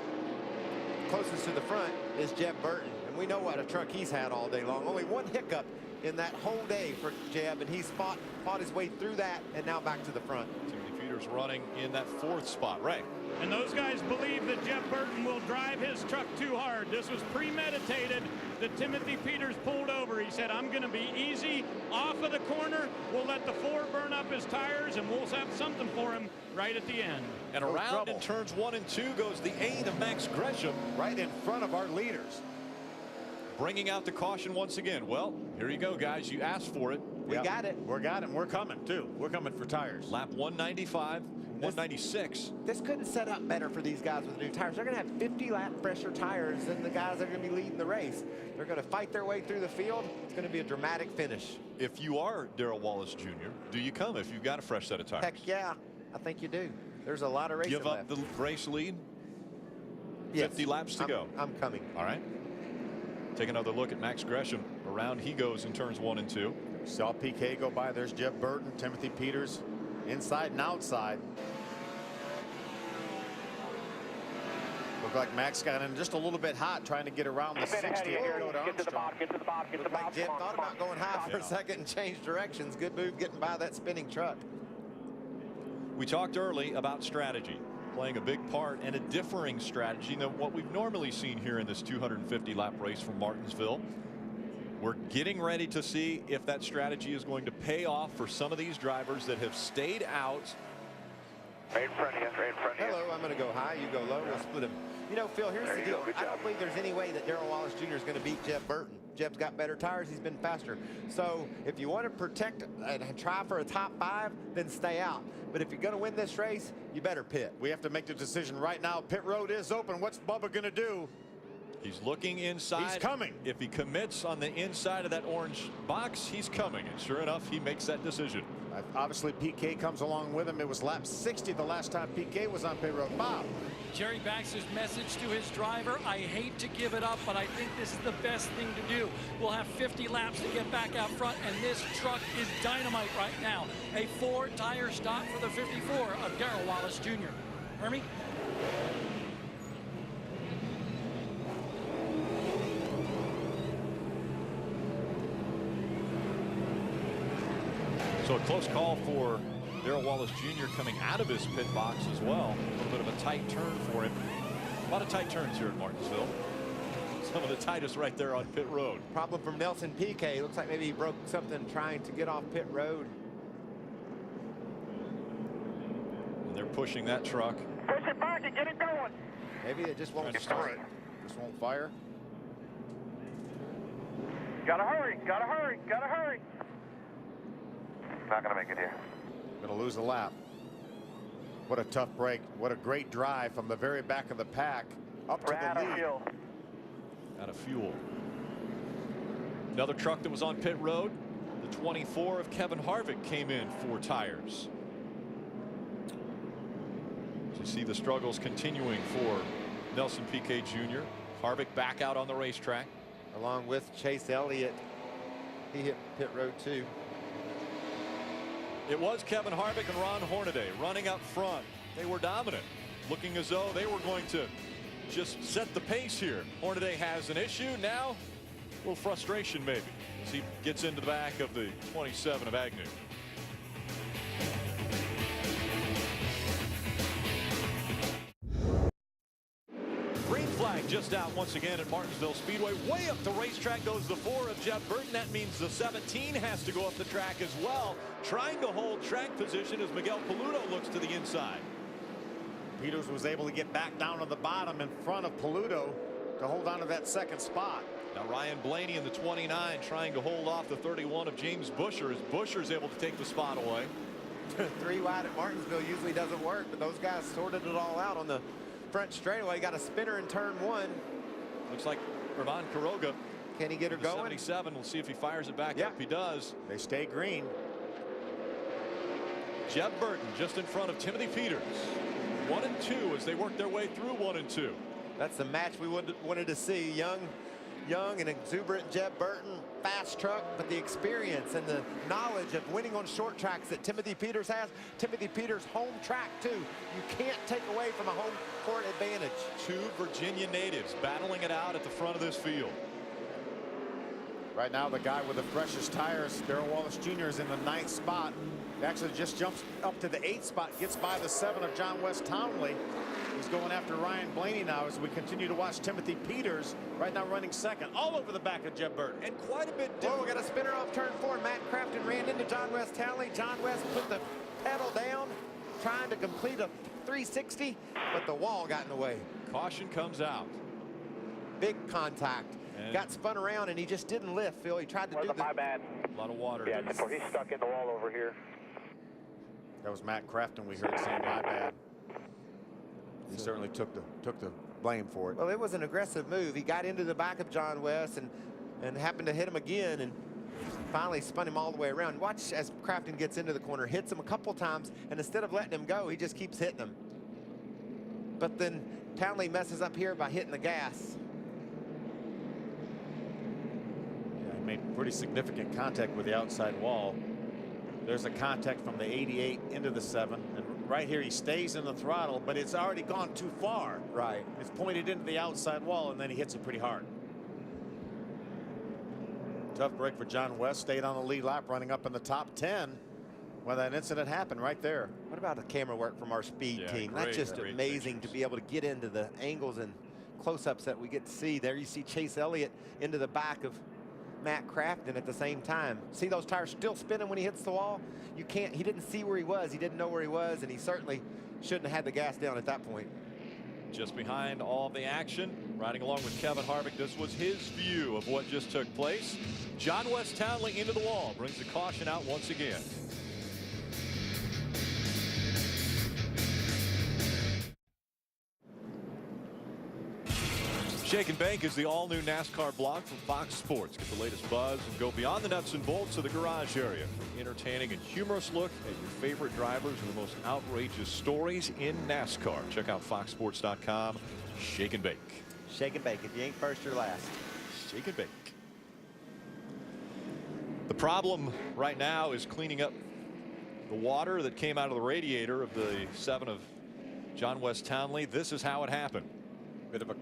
closest to the front is Jeb Burton. And we know what a truck he's had all day long. Only one hiccup in that whole day for Jeb, and he's fought his way through that and now back to the front. Timothy Peters running in that 4th spot. Right. And those guys believe that Jeb Burton will drive his truck too hard. This was premeditated that Timothy Peters pulled over. He said, I'm going to be easy off of the corner. We'll let the 4 burn up his tires, and we'll have something for him right at the end. And around in turns 1 and 2 goes the 8 of Max Gresham. Right in front of our leaders. Bringing out the caution once again. Well, here you go, guys. You asked for it. We got it. We got it. We're coming, too. We're coming for tires. Lap 195. 196. This couldn't set up better for these guys with new tires. They're going to have 50 lap fresher tires than the guys that are going to be leading the race. They're going to fight their way through the field. It's going to be a dramatic finish. If you are Darrell Wallace Jr., do you come if you've got a fresh set of tires? Heck yeah, I think you do. There's a lot of racing Give up left. the race lead? Yes. 50 laps to go. I'm coming. All right. Take another look at Max Gresham. Around he goes in turns 1 and 2. Saw PK go by. There's Jeb Burton, Timothy Peters, inside and outside. Looked like Max got in just a little bit hot trying to get around the 60 and go to Armstrong. Looked like Jeb thought about going high for a second and changed directions. Good move getting by that spinning truck. We talked early about strategy playing a big part and a differing strategy than what we've normally seen here in this 250 lap race from Martinsville. We're getting ready to see if that strategy is going to pay off for some of these drivers that have stayed out. Right in front of you, right in front of you. Hello, I'm going to go high, you go low, we'll split him. You know, Phil, here's the deal. I don't believe there's any way that Darrell Wallace Jr. is going to beat Jeb Burton. Jeb's got better tires, he's been faster. So if you want to protect and try for a top 5, then stay out. But if you're going to win this race, you better pit. We have to make the decision right now. Pit road is open. What's Bubba going to do? He's looking inside. He's coming. If he commits on the inside of that orange box, he's coming. And sure enough, he makes that decision. Obviously, PK comes along with him. It was lap 60 the last time PK was on pit road. Bob. Jerry Baxter's message to his driver, I hate to give it up, but I think this is the best thing to do. We'll have 50 laps to get back out front, and this truck is dynamite right now. A 4-tire stop for the 54 of Darrell Wallace Jr. Hermie? So a close call for Darrell Wallace Jr. coming out of his pit box as well. A little bit of a tight turn for him. A lot of tight turns here at Martinsville. Some of the tightest right there on pit road. Problem from Nelson Piquet. Looks like maybe he broke something trying to get off pit road. And they're pushing that truck. Push it back and get it going. Maybe it just won't start. Just won't fire. Gotta hurry, gotta hurry, gotta hurry. Not gonna make it here. Gonna lose a lap. What a tough break. What a great drive from the very back of the pack up to the lead. Out of fuel. Another truck that was on pit road. The 24 of Kevin Harvick came in 4 tires. You see the struggles continuing for Nelson Piquet Jr. Harvick back out on the racetrack. Along with Chase Elliott. He hit pit road too. It was Kevin Harvick and Ron Hornaday running up front. They were dominant, looking as though they were going to just set the pace here. Hornaday has an issue now. A little frustration maybe as he gets into the back of the 27 of Agnew. Green flag just out once again at Martinsville Speedway. Way up the racetrack goes the 4 of Jeb Burton. That means the 17 has to go up the track as well, trying to hold track position as Miguel Paludo looks to the inside. Peters was able to get back down to the bottom in front of Paludo to hold on to that second spot. Now Ryan Blaney in the 29 trying to hold off the 31 of James Busher as Busher's able to take the spot away. 3 wide at Martinsville usually doesn't work, but those guys sorted it all out on the front straightaway. Got a spinner in turn 1. Looks like Irvan Quiroga. Can he get her going? 77. We'll see if he fires it back up. He does. They stay green. Jeb Burton just in front of Timothy Peters. 1 and 2 as they work their way through 1 and 2. That's the match we wanted to see. Young and exuberant Jeb Burton, fast truck, but the experience and the knowledge of winning on short tracks that Timothy Peters has. Timothy Peters' home track, too. You can't take away from a home court advantage. 2 Virginia natives battling it out at the front of this field. Right now, the guy with the freshest tires, Darrell Wallace Jr., is in the 9th spot. He actually just jumps up to the 8th spot, gets by the 7 of John West Townley. He's going after Ryan Blaney now as we continue to watch Timothy Peters right now running second, all over the back of Jeb Burton. And quite a bit. Oh, we got a spinner off turn 4. Matt Crafton ran into John West Townley. John West put the pedal down, trying to complete a 360, but the wall got in the way. Caution comes out. Big contact. And got spun around and he just didn't lift, Phil. He tried to do my bad. A lot of water. Yeah, he's stuck in the wall over here. That was Matt Crafton we heard saying my bad. He certainly took the blame for it. Well, it was an aggressive move. He got into the back of John West and happened to hit him again and finally spun him all the way around. Watch as Crafton gets into the corner, hits him a couple times, and instead of letting him go, he just keeps hitting him. But then Townley messes up here by hitting the gas. Yeah, he made pretty significant contact with the outside wall. There's a contact from the 88 into the 7, and right here he stays in the throttle, but it's already gone too far. Right. It's pointed into the outside wall, and then he hits it pretty hard. Tough break for John West. Stayed on the lead lap, running up in the top 10 when that incident happened right there. What about the camera work from our speed team? That's just amazing to be able to get into the angles and close-ups that we get to see. There you see Chase Elliott into the back of Matt Crafton at the same time. See those tires still spinning when he hits the wall? You can't, he didn't see where he was. He didn't know where he was, and he certainly shouldn't have had the gas down at that point. Just behind all the action, riding along with Kevin Harvick, this was his view of what just took place. John West Townley into the wall, brings the caution out once again. Shake and Bake is the all-new NASCAR blog from Fox Sports. Get the latest buzz and go beyond the nuts and bolts of the garage area. Entertaining and humorous look at your favorite drivers and the most outrageous stories in NASCAR. Check out foxsports.com. Shake and Bake. Shake and Bake. If you ain't first, you're last. Shake and Bake. The problem right now is cleaning up the water that came out of the radiator of the 7 of John West Townley. This is how it happened. Bit of a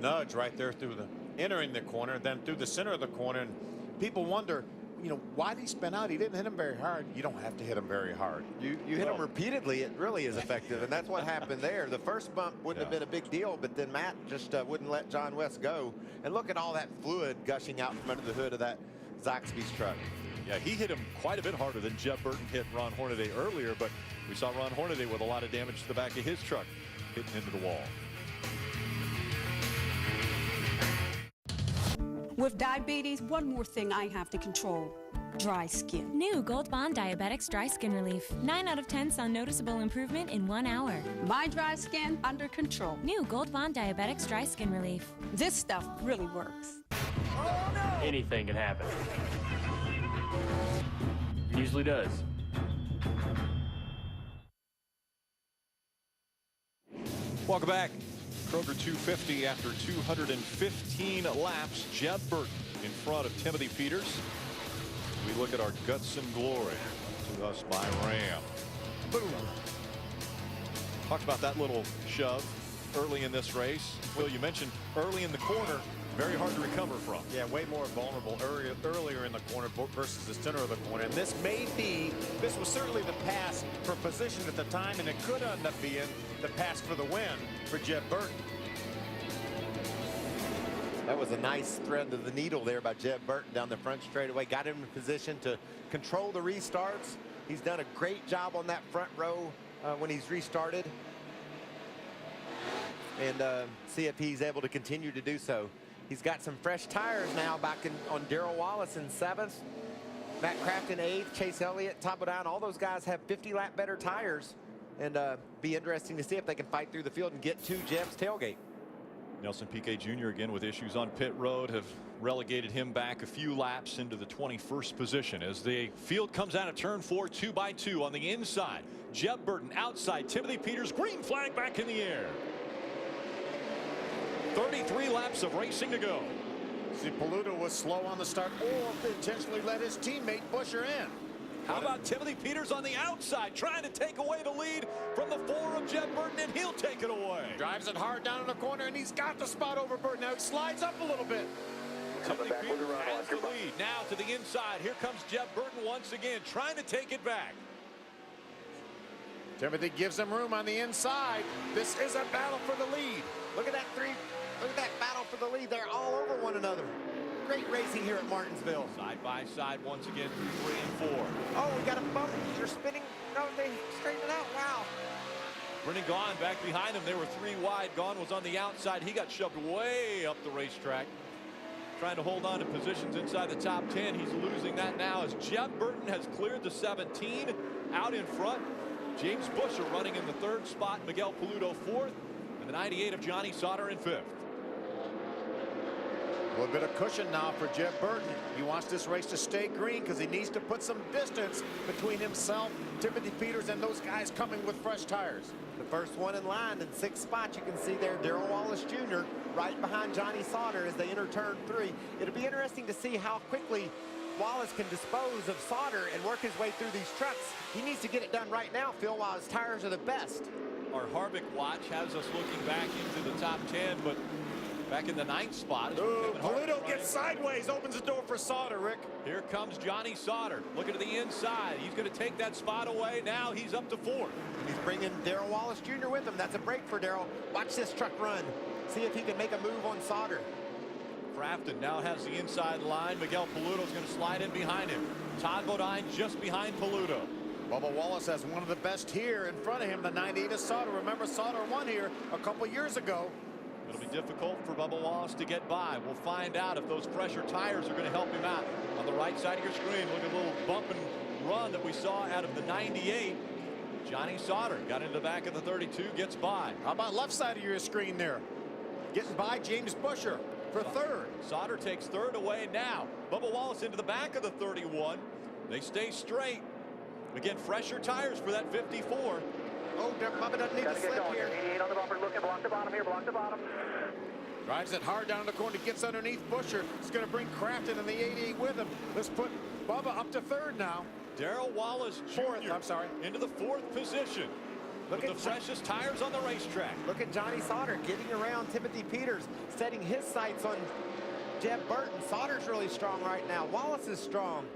nudge right there through the entering the corner, then through the center of the corner, and people wonder, you know, why did he spin out? He didn't hit him very hard. You don't have to hit him very hard. You hit him repeatedly, it really is effective, and that's what happened there. The first bump wouldn't have been a big deal, but then Matt just wouldn't let John West go. And look at all that fluid gushing out from under the hood of that Zaxby's truck. Yeah, he hit him quite a bit harder than Jeb Burton hit Ron Hornaday earlier, but we saw Ron Hornaday with a lot of damage to the back of his truck hitting into the wall. With diabetes, one more thing I have to control: dry skin. New Gold Bond Diabetics Dry Skin Relief. 9 out of 10 saw noticeable improvement in 1 hour. My dry skin under control. New Gold Bond Diabetics Dry Skin Relief. This stuff really works. Oh, no. Anything can happen. It usually does. Welcome back. Kroger 250 after 215 laps. Jeb Burton in front of Timothy Peters. We look at our guts and glory to us by Ram. Boom. Talked about that little shove early in this race. Phil, you mentioned early in the corner, very hard to recover from. Yeah, way more vulnerable earlier in the corner versus the center of the corner. And this was certainly the pass for position at the time, and it could end up being the pass for the win for Jeb Burton. That was a nice thread of the needle there by Jeb Burton down the front straightaway. Got him in position to control the restarts. He's done a great job on that front row when he's restarted. And see if he's able to continue to do so. He's got some fresh tires now back on Darrell Wallace in 7th. Matt Crafton 8th, Chase Elliott, top of down. All those guys have 50-lap better tires. And be interesting to see if they can fight through the field and get to Jeb's tailgate. Nelson Piquet Jr. again with issues on pit road have relegated him back a few laps into the 21st position as the field comes out of turn 4, 2 by 2 on the inside. Jeb Burton outside, Timothy Peters, green flag back in the air. 33 laps of racing to go. See, Paludo was slow on the start or intentionally let his teammate Busher in. How about Timothy Peters on the outside, trying to take away the lead from the 4 of Jeb Burton, and he'll take it away. Drives it hard down in the corner, and he's got the spot over Burton. Now he slides up a little bit. Timothy Peters has the lead. Now to the inside. Here comes Jeb Burton once again, trying to take it back. Timothy gives him room on the inside. This is a battle for the lead. Look at that look at that battle for the lead. They're all over one another. Great racing here at Martinsville. Side by side once again, 3 and 4. Oh, we got a bump. You're spinning. No, they straightened it out. Wow. Brennan Gaughan back behind him. They were 3 wide. Gaughan was on the outside. He got shoved way up the racetrack. Trying to hold on to positions inside the top 10. He's losing that now as Jeb Burton has cleared the 17. Out in front, James Busher running in the 3rd spot. Miguel Paludo 4th. And the 98 of Johnny Sauter in 5th. A little bit of cushion now for Jeb Burton. He wants this race to stay green because he needs to put some distance between himself, Timothy Peters, and those guys coming with fresh tires. The first one in line in 6th spot. You can see there Darrell Wallace Jr. right behind Johnny Sauter as they enter turn 3. It'll be interesting to see how quickly Wallace can dispose of Sauter and work his way through these trucks. He needs to get it done right now, Phil, while his tires are the best. Our Harvick watch has us looking back into the top 10, but back in the 9th spot. Paludo gets sideways, opens the door for Sauter, Rick. Here comes Johnny Sauter, looking to the inside. He's going to take that spot away. Now he's up to 4th. He's bringing Darrell Wallace Jr. with him. That's a break for Darrell. Watch this truck run. See if he can make a move on Sauter. Crafton now has the inside line. Miguel Paludo's going to slide in behind him. Todd Bodine just behind Paludo. Bubba Wallace has one of the best here in front of him, the 98 of Sauter. Remember, Sauter won here a couple years ago. It'll be difficult for Bubba Wallace to get by. We'll find out if those fresher tires are going to help him out. On the right side of your screen, look at the little bump and run that we saw out of the 98. Johnny Sauter got into the back of the 32, gets by. How about left side of your screen there? Getting by James Busher for 3rd. Sauter takes 3rd away now. Bubba Wallace into the back of the 31. They stay straight. Again, fresher tires for that 54. Oh, Bubba doesn't need to slip here. 88 on the bumper, looking, block the bottom here, block the bottom. Drives it hard down the corner, gets underneath Busher. It's going to bring Crafton and the 88 with him. Let's put Bubba up to 3rd now. Darrell Wallace Jr. 4th, I'm sorry. Into the 4th position. Look at the freshest tires on the racetrack. Look at Johnny Sauter getting around Timothy Peters, setting his sights on Jeb Burton. Sauter's really strong right now. Wallace is strong.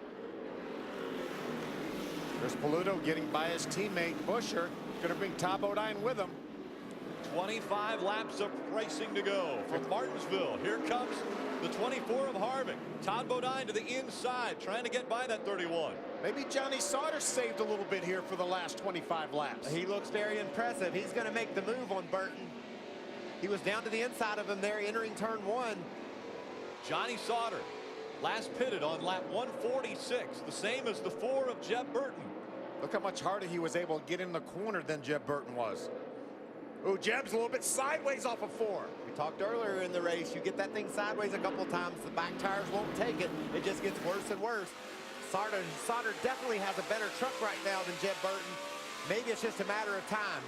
There's Paludo getting by his teammate Busher. Going to bring Todd Bodine with him. 25 laps of racing to go from Martinsville. Here comes the 24 of Harvick. Todd Bodine to the inside, trying to get by that 31. Maybe Johnny Sauter saved a little bit here for the last 25 laps. He looks very impressive. He's going to make the move on Burton. He was down to the inside of him there entering turn 1. Johnny Sauter last pitted on lap 146, the same as the 4 of Jeb Burton. Look how much harder he was able to get in the corner than Jeb Burton was. Oh, Jeb's a little bit sideways off of 4. We talked earlier in the race, you get that thing sideways a couple times, the back tires won't take it. It just gets worse and worse. Sauter definitely has a better truck right now than Jeb Burton. Maybe it's just a matter of time.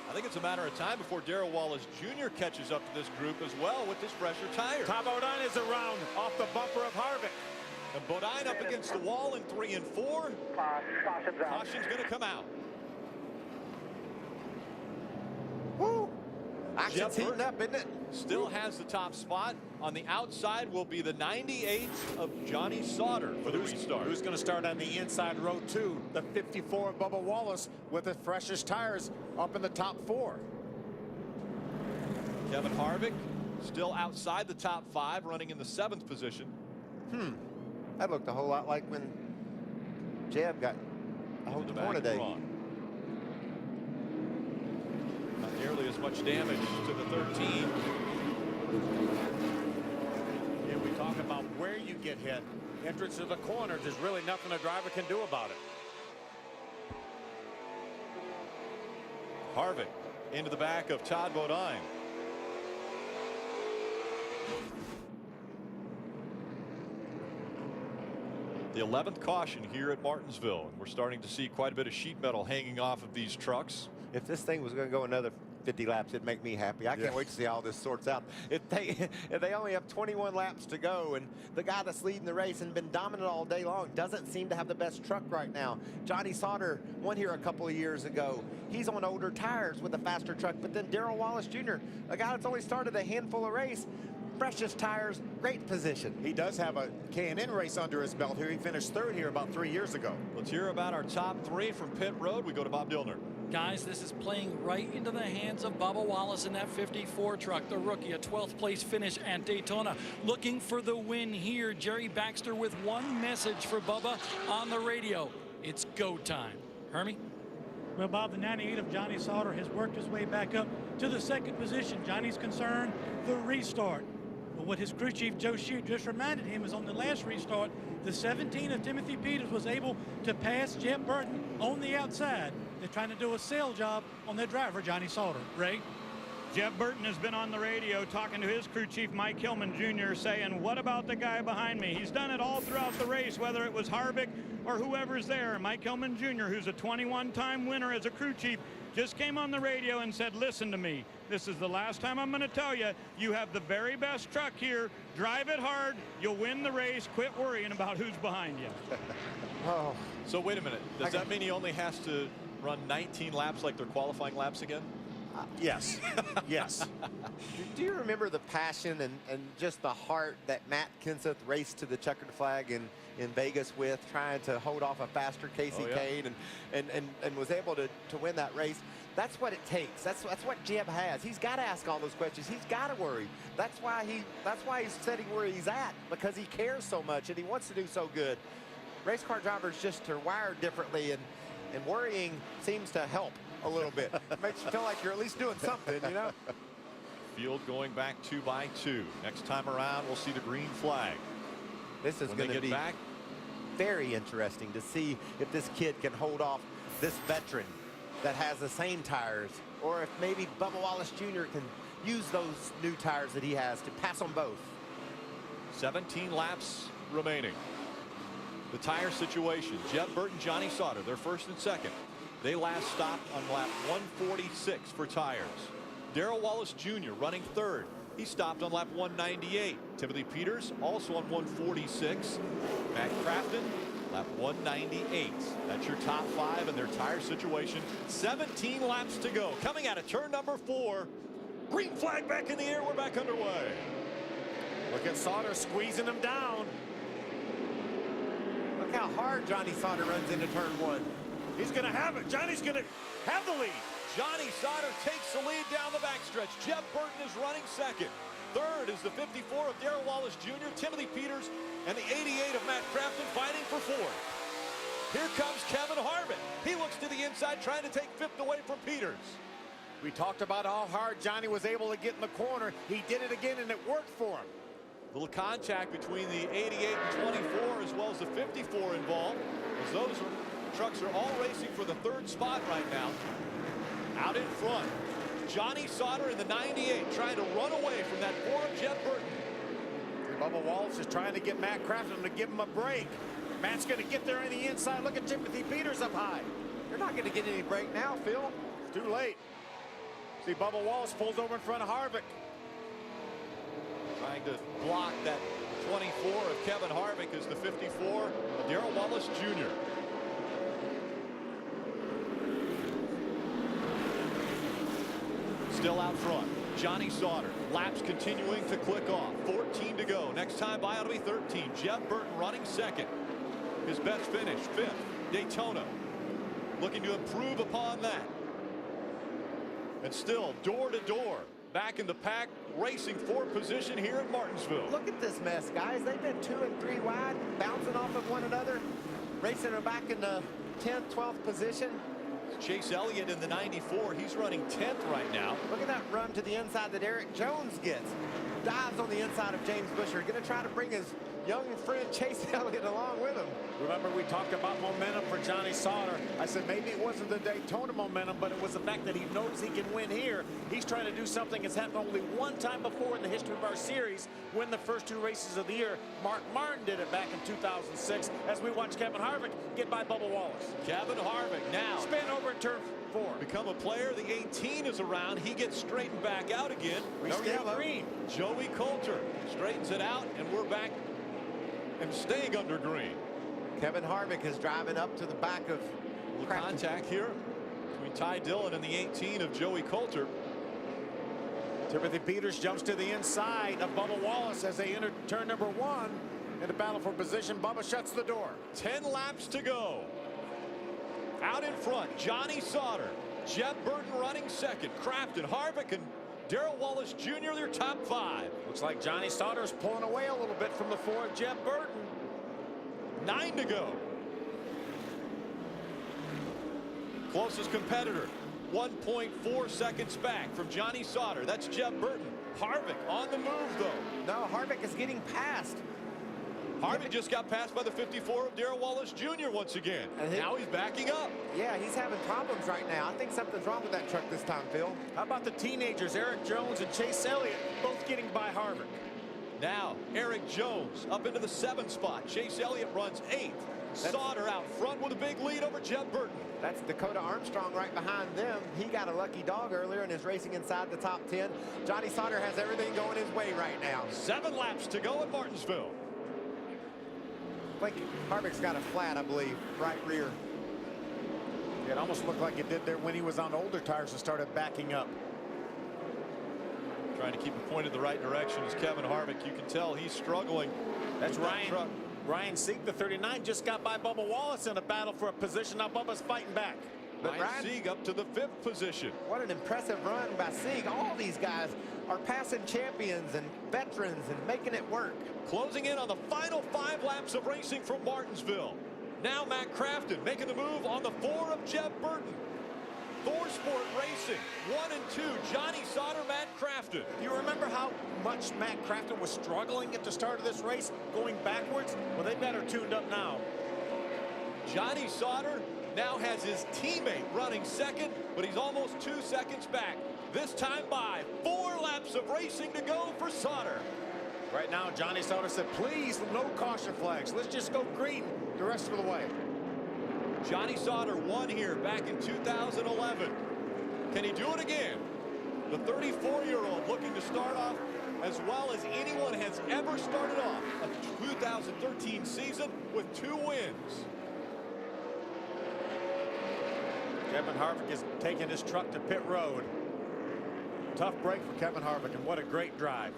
I think it's a matter of time before Darrell Wallace Jr. catches up to this group as well with this fresher tire. Todd Bodine is around off the bumper of Harvick. And Bodine up against the wall in 3 and 4. Caution's going to come out. Woo! Action's heating up, isn't it? Still has the top spot. On the outside will be the 98 of Johnny Sauter for the restart. Who's going to start on the inside row 2? The 54 of Bubba Wallace with the freshest tires up in the top 4. Kevin Harvick still outside the top 5, running in the 7th position. That looked a whole lot like when Jeb got a hold of today. Not nearly as much damage to the 13. Yeah, we talk about where you get hit. Entrance to the corners, there's really nothing a driver can do about it. Harvick into the back of Todd Bodine. The 11th caution here at Martinsville, and we're starting to see quite a bit of sheet metal hanging off of these trucks. If this thing was going to go another 50 laps, it'd make me happy. I can't wait to see how this sorts out. If they only have 21 laps to go, and the guy that's leading the race and been dominant all day long doesn't seem to have the best truck right now. Johnny Sauter won here a couple of years ago. He's on older tires with a faster truck, but then Darrell Wallace Jr., a guy that's only started a handful of race, freshest tires, great position. He does have a K&N race under his belt here. He finished third here about 3 years ago. Let's hear about our top three from pit road. We go to Bob Dillner. Guys, this is playing right into the hands of Bubba Wallace in that 54 truck. The rookie, a 12th place finish at Daytona. Looking for the win here. Jerry Baxter with one message for Bubba on the radio. It's go time. Hermie? Well, Bob, the 98 of Johnny Sauter has worked his way back up to the second position. Johnny's concerned, the restart. But what his crew chief Joe Shute just reminded him is on the last restart, the 17 of Timothy Peters was able to pass Jeb Burton on the outside. They're trying to do a sale job on their driver, Johnny Sauter. Ray? Jeb Burton has been on the radio talking to his crew chief, Mike Hillman Jr., saying, what about the guy behind me? He's done it all throughout the race, whether it was Harvick or whoever's there. Mike Hillman Jr., who's a 21-time winner as a crew chief, just came on the radio and said, listen to me. This is the last time I'm going to tell you, you have the very best truck here. Drive it hard. You'll win the race. Quit worrying about who's behind you. Oh. So wait a minute. Does that mean he only has to run 19 laps like their qualifying laps again? Yes. Yes. Do you remember the passion and just the heart that Matt Kenseth raced to the checkered flag in Vegas with, trying to hold off a faster Casey Kane and was able to win that race? That's what it takes. That's what Jeb has. He's got to ask all those questions. He's got to worry. That's why he's sitting where he's at, because he cares so much and he wants to do so good. Race car drivers just are wired differently, and worrying seems to help a little bit. It makes you feel like you're at least doing something, you know? Field going back 2 by 2. Next time around, we'll see the green flag. This is going to be very interesting to see if this kid can hold off this veteran that has the same tires, or if maybe Bubba Wallace Jr. can use those new tires that he has to pass on both. 17 laps remaining. The tire situation, Jeb Burton, Johnny Sauter, they're first and second. They last stopped on lap 146 for tires. Darrell Wallace Jr. running third. He stopped on lap 198. Timothy Peters also on 146. Matt Crafton, lap 198. That's your top five in their tire situation. 17 laps to go. Coming out of turn number 4. Green flag back in the air. We're back underway. Look at Sauter squeezing him down. Look how hard Johnny Sauter runs into turn 1. He's going to have it. Johnny's going to have the lead. Johnny Sauter takes the lead down the backstretch. Jeb Burton is running second. Third is the 54 of Darrell Wallace Jr., Timothy Peters, and the 88 of Matt Crafton fighting for fourth. Here comes Kevin Harvick. He looks to the inside, trying to take fifth away from Peters. We talked about how hard Johnny was able to get in the corner. He did it again, and it worked for him. Little contact between the 88 and 24, as well as the 54 involved, as those trucks are all racing for the third spot right now. Out in front, Johnny Sauter in the 98 trying to run away from that 4 of Jeb Burton. Bubba Wallace is trying to get Matt Crafton to give him a break. Matt's going to get there on the inside. Look at Timothy Peters up high. You're not going to get any break now, Phil. It's too late. See, Bubba Wallace pulls over in front of Harvick. Trying to block that 24 of Kevin Harvick is the 54 of Darrell Wallace Jr. Still out front, Johnny Sauter. Laps continuing to click off. 14 to go. Next time by, it'll be 13. Jeb Burton running second. His best finish, 5th. Daytona. Looking to improve upon that. And still, door to door. Back in the pack, racing for position here at Martinsville. Look at this mess, guys. They've been 2 and 3 wide, bouncing off of one another, racing them back in the 10th, 12th position. Chase Elliott in the 94. He's running 10th right now. Look at that run to the inside that Erik Jones gets. Dives on the inside of James Buescher. Going to try to bring his young friend Chase Elliott along with him. Remember, we talked about momentum for Johnny Sauter. I said maybe it wasn't the Daytona momentum, but it was the fact that he knows he can win here. He's trying to do something that's happened only one time before in the history of our series. win the first 2 races of the year. Mark Martin did it back in 2006 as we watch Kevin Harvick get by Bubba Wallace. Kevin Harvick now spin over in turn 4. Become a player. The 18 is around. He gets straightened back out again. Green. Joey Coulter straightens it out, and we're back and staying under green. Kevin Harvick is driving up to the back of contact here between Ty Dillon and the 18 of Joey Coulter. Timothy Peters jumps to the inside of Bubba Wallace as they enter turn number 1 in the battle for position. Bubba shuts the door. 10 laps to go. Out in front, Johnny Sauter, Jeff Burton running second, Crafton, Harvick, and Darrell Wallace Jr. their top 5. Looks like Johnny Sauter is pulling away a little bit from the 4 of Jeff Burton. 9 to go. Closest competitor, 1.4 seconds back from Johnny Sauter. That's Jeff Burton. Harvick on the move, though. No, Harvick is getting passed. Harvick just got passed by the 54 of Darrell Wallace Jr. once again. And now he's backing up. Yeah, he's having problems right now. I think something's wrong with that truck this time, Phil. How about the teenagers, Erik Jones and Chase Elliott, both getting by Harvick? Now, Erik Jones up into the 7th spot. Chase Elliott runs 8th. Sauter out front with a big lead over Jeff Burton. That's Dakota Armstrong right behind them. He got a lucky dog earlier and is racing inside the top 10. Johnny Sauter has everything going his way right now. 7 laps to go at Martinsville. I think Harvick's got a flat, I believe, right rear. It almost looked like it did there when he was on older tires and started backing up. Trying to keep it pointed the right direction is Kevin Harvick. You can tell he's struggling. That's Ryan. Ryan Sieg, the 39, just got by Bubba Wallace in a battle for a position. Now Bubba's fighting back. But Ryan Sieg up to the 5th position. What an impressive run by Sieg. All these guys are passing champions and veterans and making it work. Closing in on the final 5 laps of racing from Martinsville. Now Matt Crafton making the move on the 4 of Jeff Burton. 4 Sport Racing, 1 and 2, Johnny Sauter, Matt Crafton. You remember how much Matt Crafton was struggling at the start of this race, going backwards? Well, they better tuned up now. Johnny Sauter now has his teammate running second, but he's almost 2 seconds back. This time by 4 laps of racing to go for Sauter. Right now, Johnny Sauter said, please, no caution flags. Let's just go green the rest of the way. Johnny Sauter won here back in 2011. Can he do it again? The 34-year-old looking to start off as well as anyone has ever started off a 2013 season with 2 wins. Kevin Harvick is taking his truck to pit road. Tough break for Kevin Harvick, and what a great drive.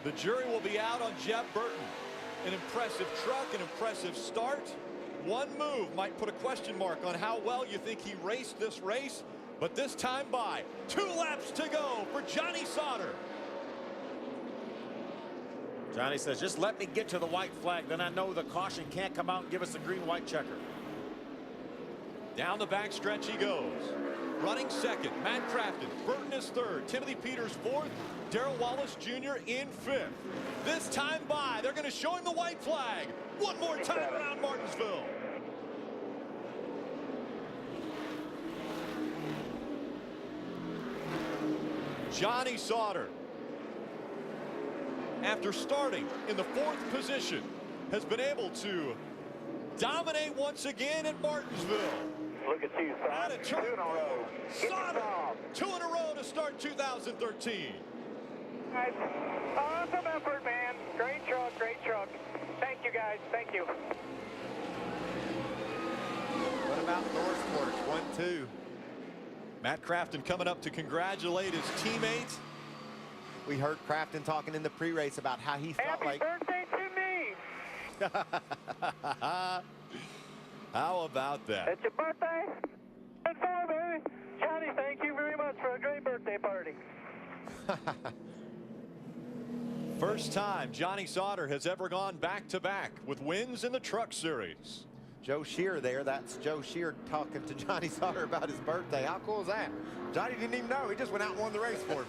The jury will be out on Jeff Burton. An impressive truck, an impressive start. One move might put a question mark on how well you think he raced this race, but this time by 2 laps to go for Johnny Sauter. Johnny says, just let me get to the white flag, then I know the caution can't come out and give us a green-white checker. Down the backstretch he goes. Running second, Matt Crafton. Burton is 3rd. Timothy Peters 4th. Darrell Wallace Jr. in 5th. This time by, they're going to show him the white flag. One more time around Martinsville. Johnny Sauter, after starting in the 4th position, has been able to dominate once again in Martinsville. Look at you, son. 2 in a row. Sauter, 2 in a row to start 2013. Nice. Awesome effort, man. Great truck, great truck. Thank you, guys. Thank you. What about Thor Sports? 1-2. Matt Crafton coming up to congratulate his teammate. We heard Crafton talking in the pre-race about how he felt like... Happy birthday to me! How about that? It's your birthday? It's all, baby. Johnny, thank you very much for a great birthday party. First time Johnny Sauter has ever gone back-to-back with wins in the Truck Series. Joe Shear there. That's Joe Shear talking to Johnny Sauter about his birthday. How cool is that? Johnny didn't even know. He just went out and won the race for him.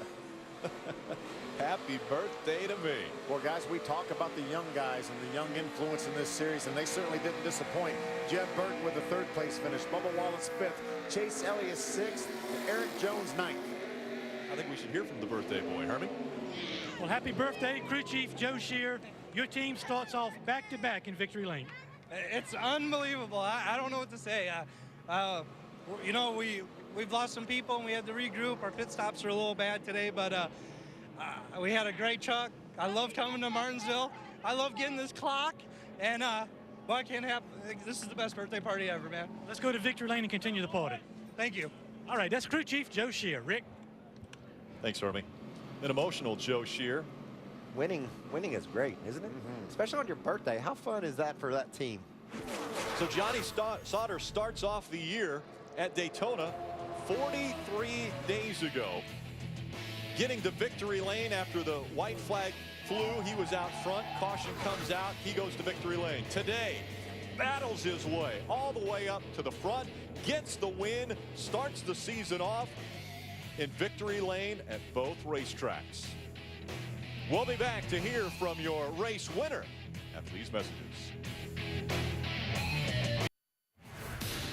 Happy birthday to me. Well, guys, we talk about the young guys and the young influence in this series, and they certainly didn't disappoint. Jeff Burton with the 3rd place finish. Bubba Wallace 5th. Chase Elliott 6th. And Erik Jones 9th. I think we should hear from the birthday boy, Herman. Well, happy birthday, crew chief Joe Shear. Your team starts off back-to-back in victory lane. It's unbelievable. I don't know what to say. You know, we've lost some people and we had to regroup. Our pit stops are a little bad today, but we had a great truck. I love coming to Martinsville. I love getting this clock, and well, I can't have. This is the best birthday party ever, man. Let's go to victory lane and continue the party. Thank you. All right, that's crew chief Joe Shear. Rick. Thanks, Hermie. An emotional Joe Shear. Winning is great, isn't it? Especially on your birthday. How fun is that for that team? So Johnny Sauter starts off the year at Daytona 43 days ago, getting to victory lane after the white flag flew. He was out front. Caution comes out. He goes to victory lane. Today, battles his way all the way up to the front, gets the win, starts the season off in victory lane at both racetracks. We'll be back to hear from your race winner after these messages.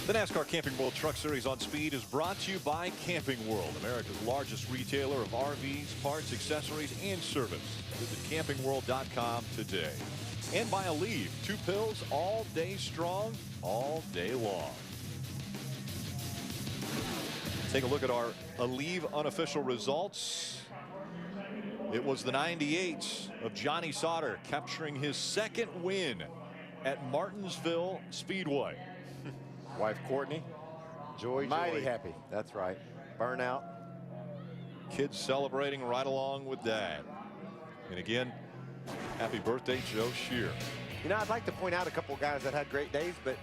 The NASCAR Camping World Truck Series on Speed is brought to you by Camping World, America's largest retailer of RVs, parts, accessories, and service. Visit campingworld.com today. And by Aleve, 2 pills all day strong, all day long. Take a look at our Aleve unofficial results. It was the 98 of Johnny Sauter capturing his 2nd win at Martinsville Speedway. Wife Courtney, mighty happy. That's right. Burnout. Kids celebrating right along with Dad. And again, happy birthday, Joe Shear. You know, I'd like to point out a couple of guys that had great days, but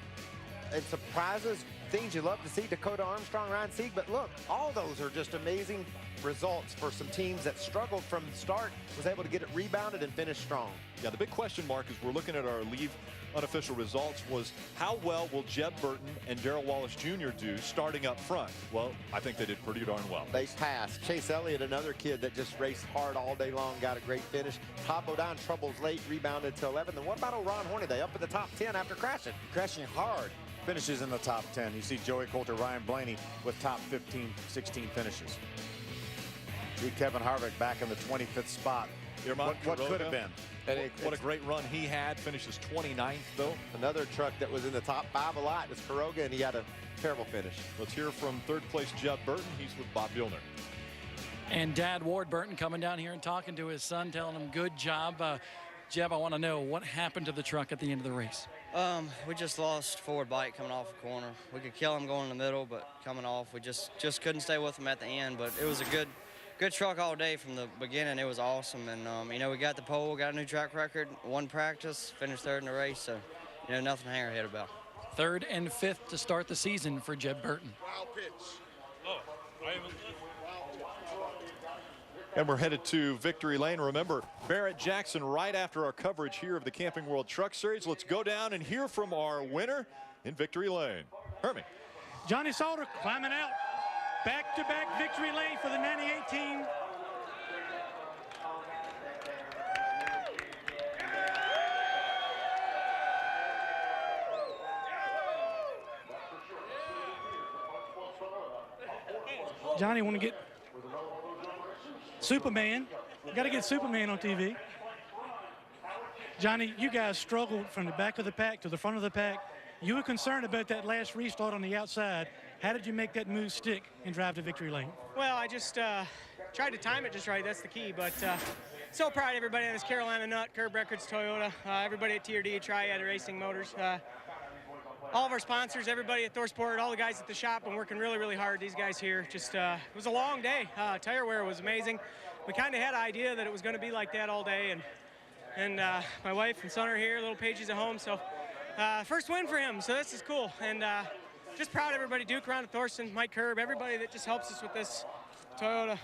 it surprises, things you love to see. Dakota Armstrong, Ryan Sieg, but look, all those are just amazing results for some teams that struggled from the start, was able to get it rebounded and finish strong. Yeah, the big question mark as we're looking at our Aleve unofficial results was how well will Jeb Burton and Darrell Wallace Jr. do starting up front? Well, I think they did pretty darn well. They passed. Chase Elliott, another kid that just raced hard all day long, got a great finish. Todd Bodine troubles late, rebounded to 11th. And what about Ron Hornaday up in the top 10 after crashing? Crashing hard. Finishes in the top 10. You see Joey Coulter, Ryan Blaney with top 15, 16 finishes. See Kevin Harvick back in the 25th spot. What could have been? What a great run he had. Finishes 29th, though. Another truck that was in the top 5 a lot was Kroger, and he had a terrible finish. Let's hear from 3rd place Jeb Burton. He's with Bob Billner. And Dad Ward Burton coming down here and talking to his son, telling him good job. Jeb, I want to know what happened to the truck at the end of the race. We just lost forward bite coming off the corner. We could kill him going in the middle, but coming off, we just couldn't stay with him at the end. But it was a good truck all day from the beginning. It was awesome, and you know, we got the pole, got a new track record, won practice, finished 3rd in the race, so you know, nothing to hang our head about. 3rd and 5th to start the season for Jeb Burton. Wild pitch. And we're headed to victory lane. Remember, Barrett Jackson right after our coverage here of the Camping World Truck Series. Let's go down and hear from our winner in victory lane. Hermie. Johnny Sauter climbing out. Back-to-back victory lane for the 98 team. Johnny, want to get Superman. Got to get Superman on TV. Johnny, you guys struggled from the back of the pack to the front of the pack. You were concerned about that last restart on the outside. How did you make that move stick and drive to victory lane? Well, I just tried to time it just right. That's the key. But so proud of everybody on this Carolina Nut, Curb Records, Toyota, everybody at TRD, Triad Racing Motors, all of our sponsors, everybody at Thorsport, all the guys at the shop, been working really, really hard. These guys here, just it was a long day. Tire wear was amazing. We kind of had an idea that it was going to be like that all day, and my wife and son are here. Little Paige's at home, so first win for him. So this is cool, and just proud of everybody. Duke, Ron Thorson, Mike Curb, everybody that just helps us with this Toyota.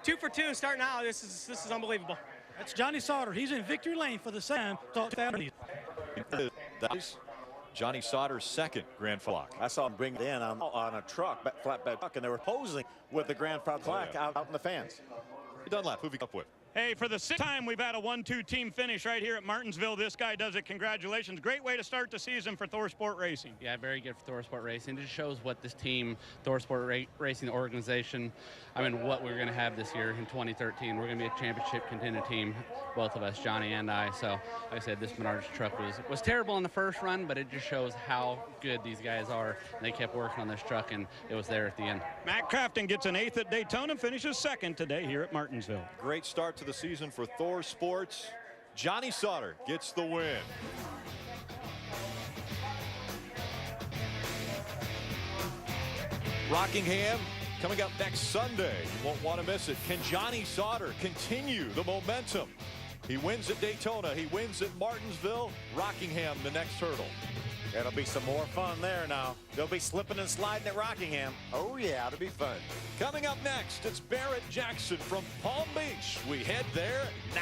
2 for 2 starting out. This is unbelievable. That's Johnny Sauter. He's in victory lane for the second. Johnny Sauter's 2nd Grand Flock. I saw him bring it in on a truck, flatbed truck, and they were posing with the Grand Flock out in the fans. Dunlap, who have you up with? Hey, for the 6th time, we've had a 1-2 team finish right here at Martinsville. This guy does it. Congratulations. Great way to start the season for Thor Sport Racing. Yeah, very good for Thor Sport Racing. It just shows what this team, Thor Sport Racing organization, what we're going to have this year in 2013. We're going to be a championship contender team, both of us, Johnny and I. So, like I said, this Menards truck was terrible in the first run, but it just shows how good these guys are. And they kept working on this truck, and it was there at the end. Matt Crafton gets an 8th at Daytona, finishes 2nd today here at Martinsville. Great start to the season for Thor Sports. Johnny Sauter gets the win. Rockingham coming up next Sunday. You won't want to miss it. Can Johnny Sauter continue the momentum? He wins at Daytona. He wins at Martinsville. Rockingham the next hurdle. It'll be some more fun there now. They'll be slipping and sliding at Rockingham. Oh, yeah, it'll be fun. Coming up next, it's Barrett Jackson from Palm Beach. We head there now.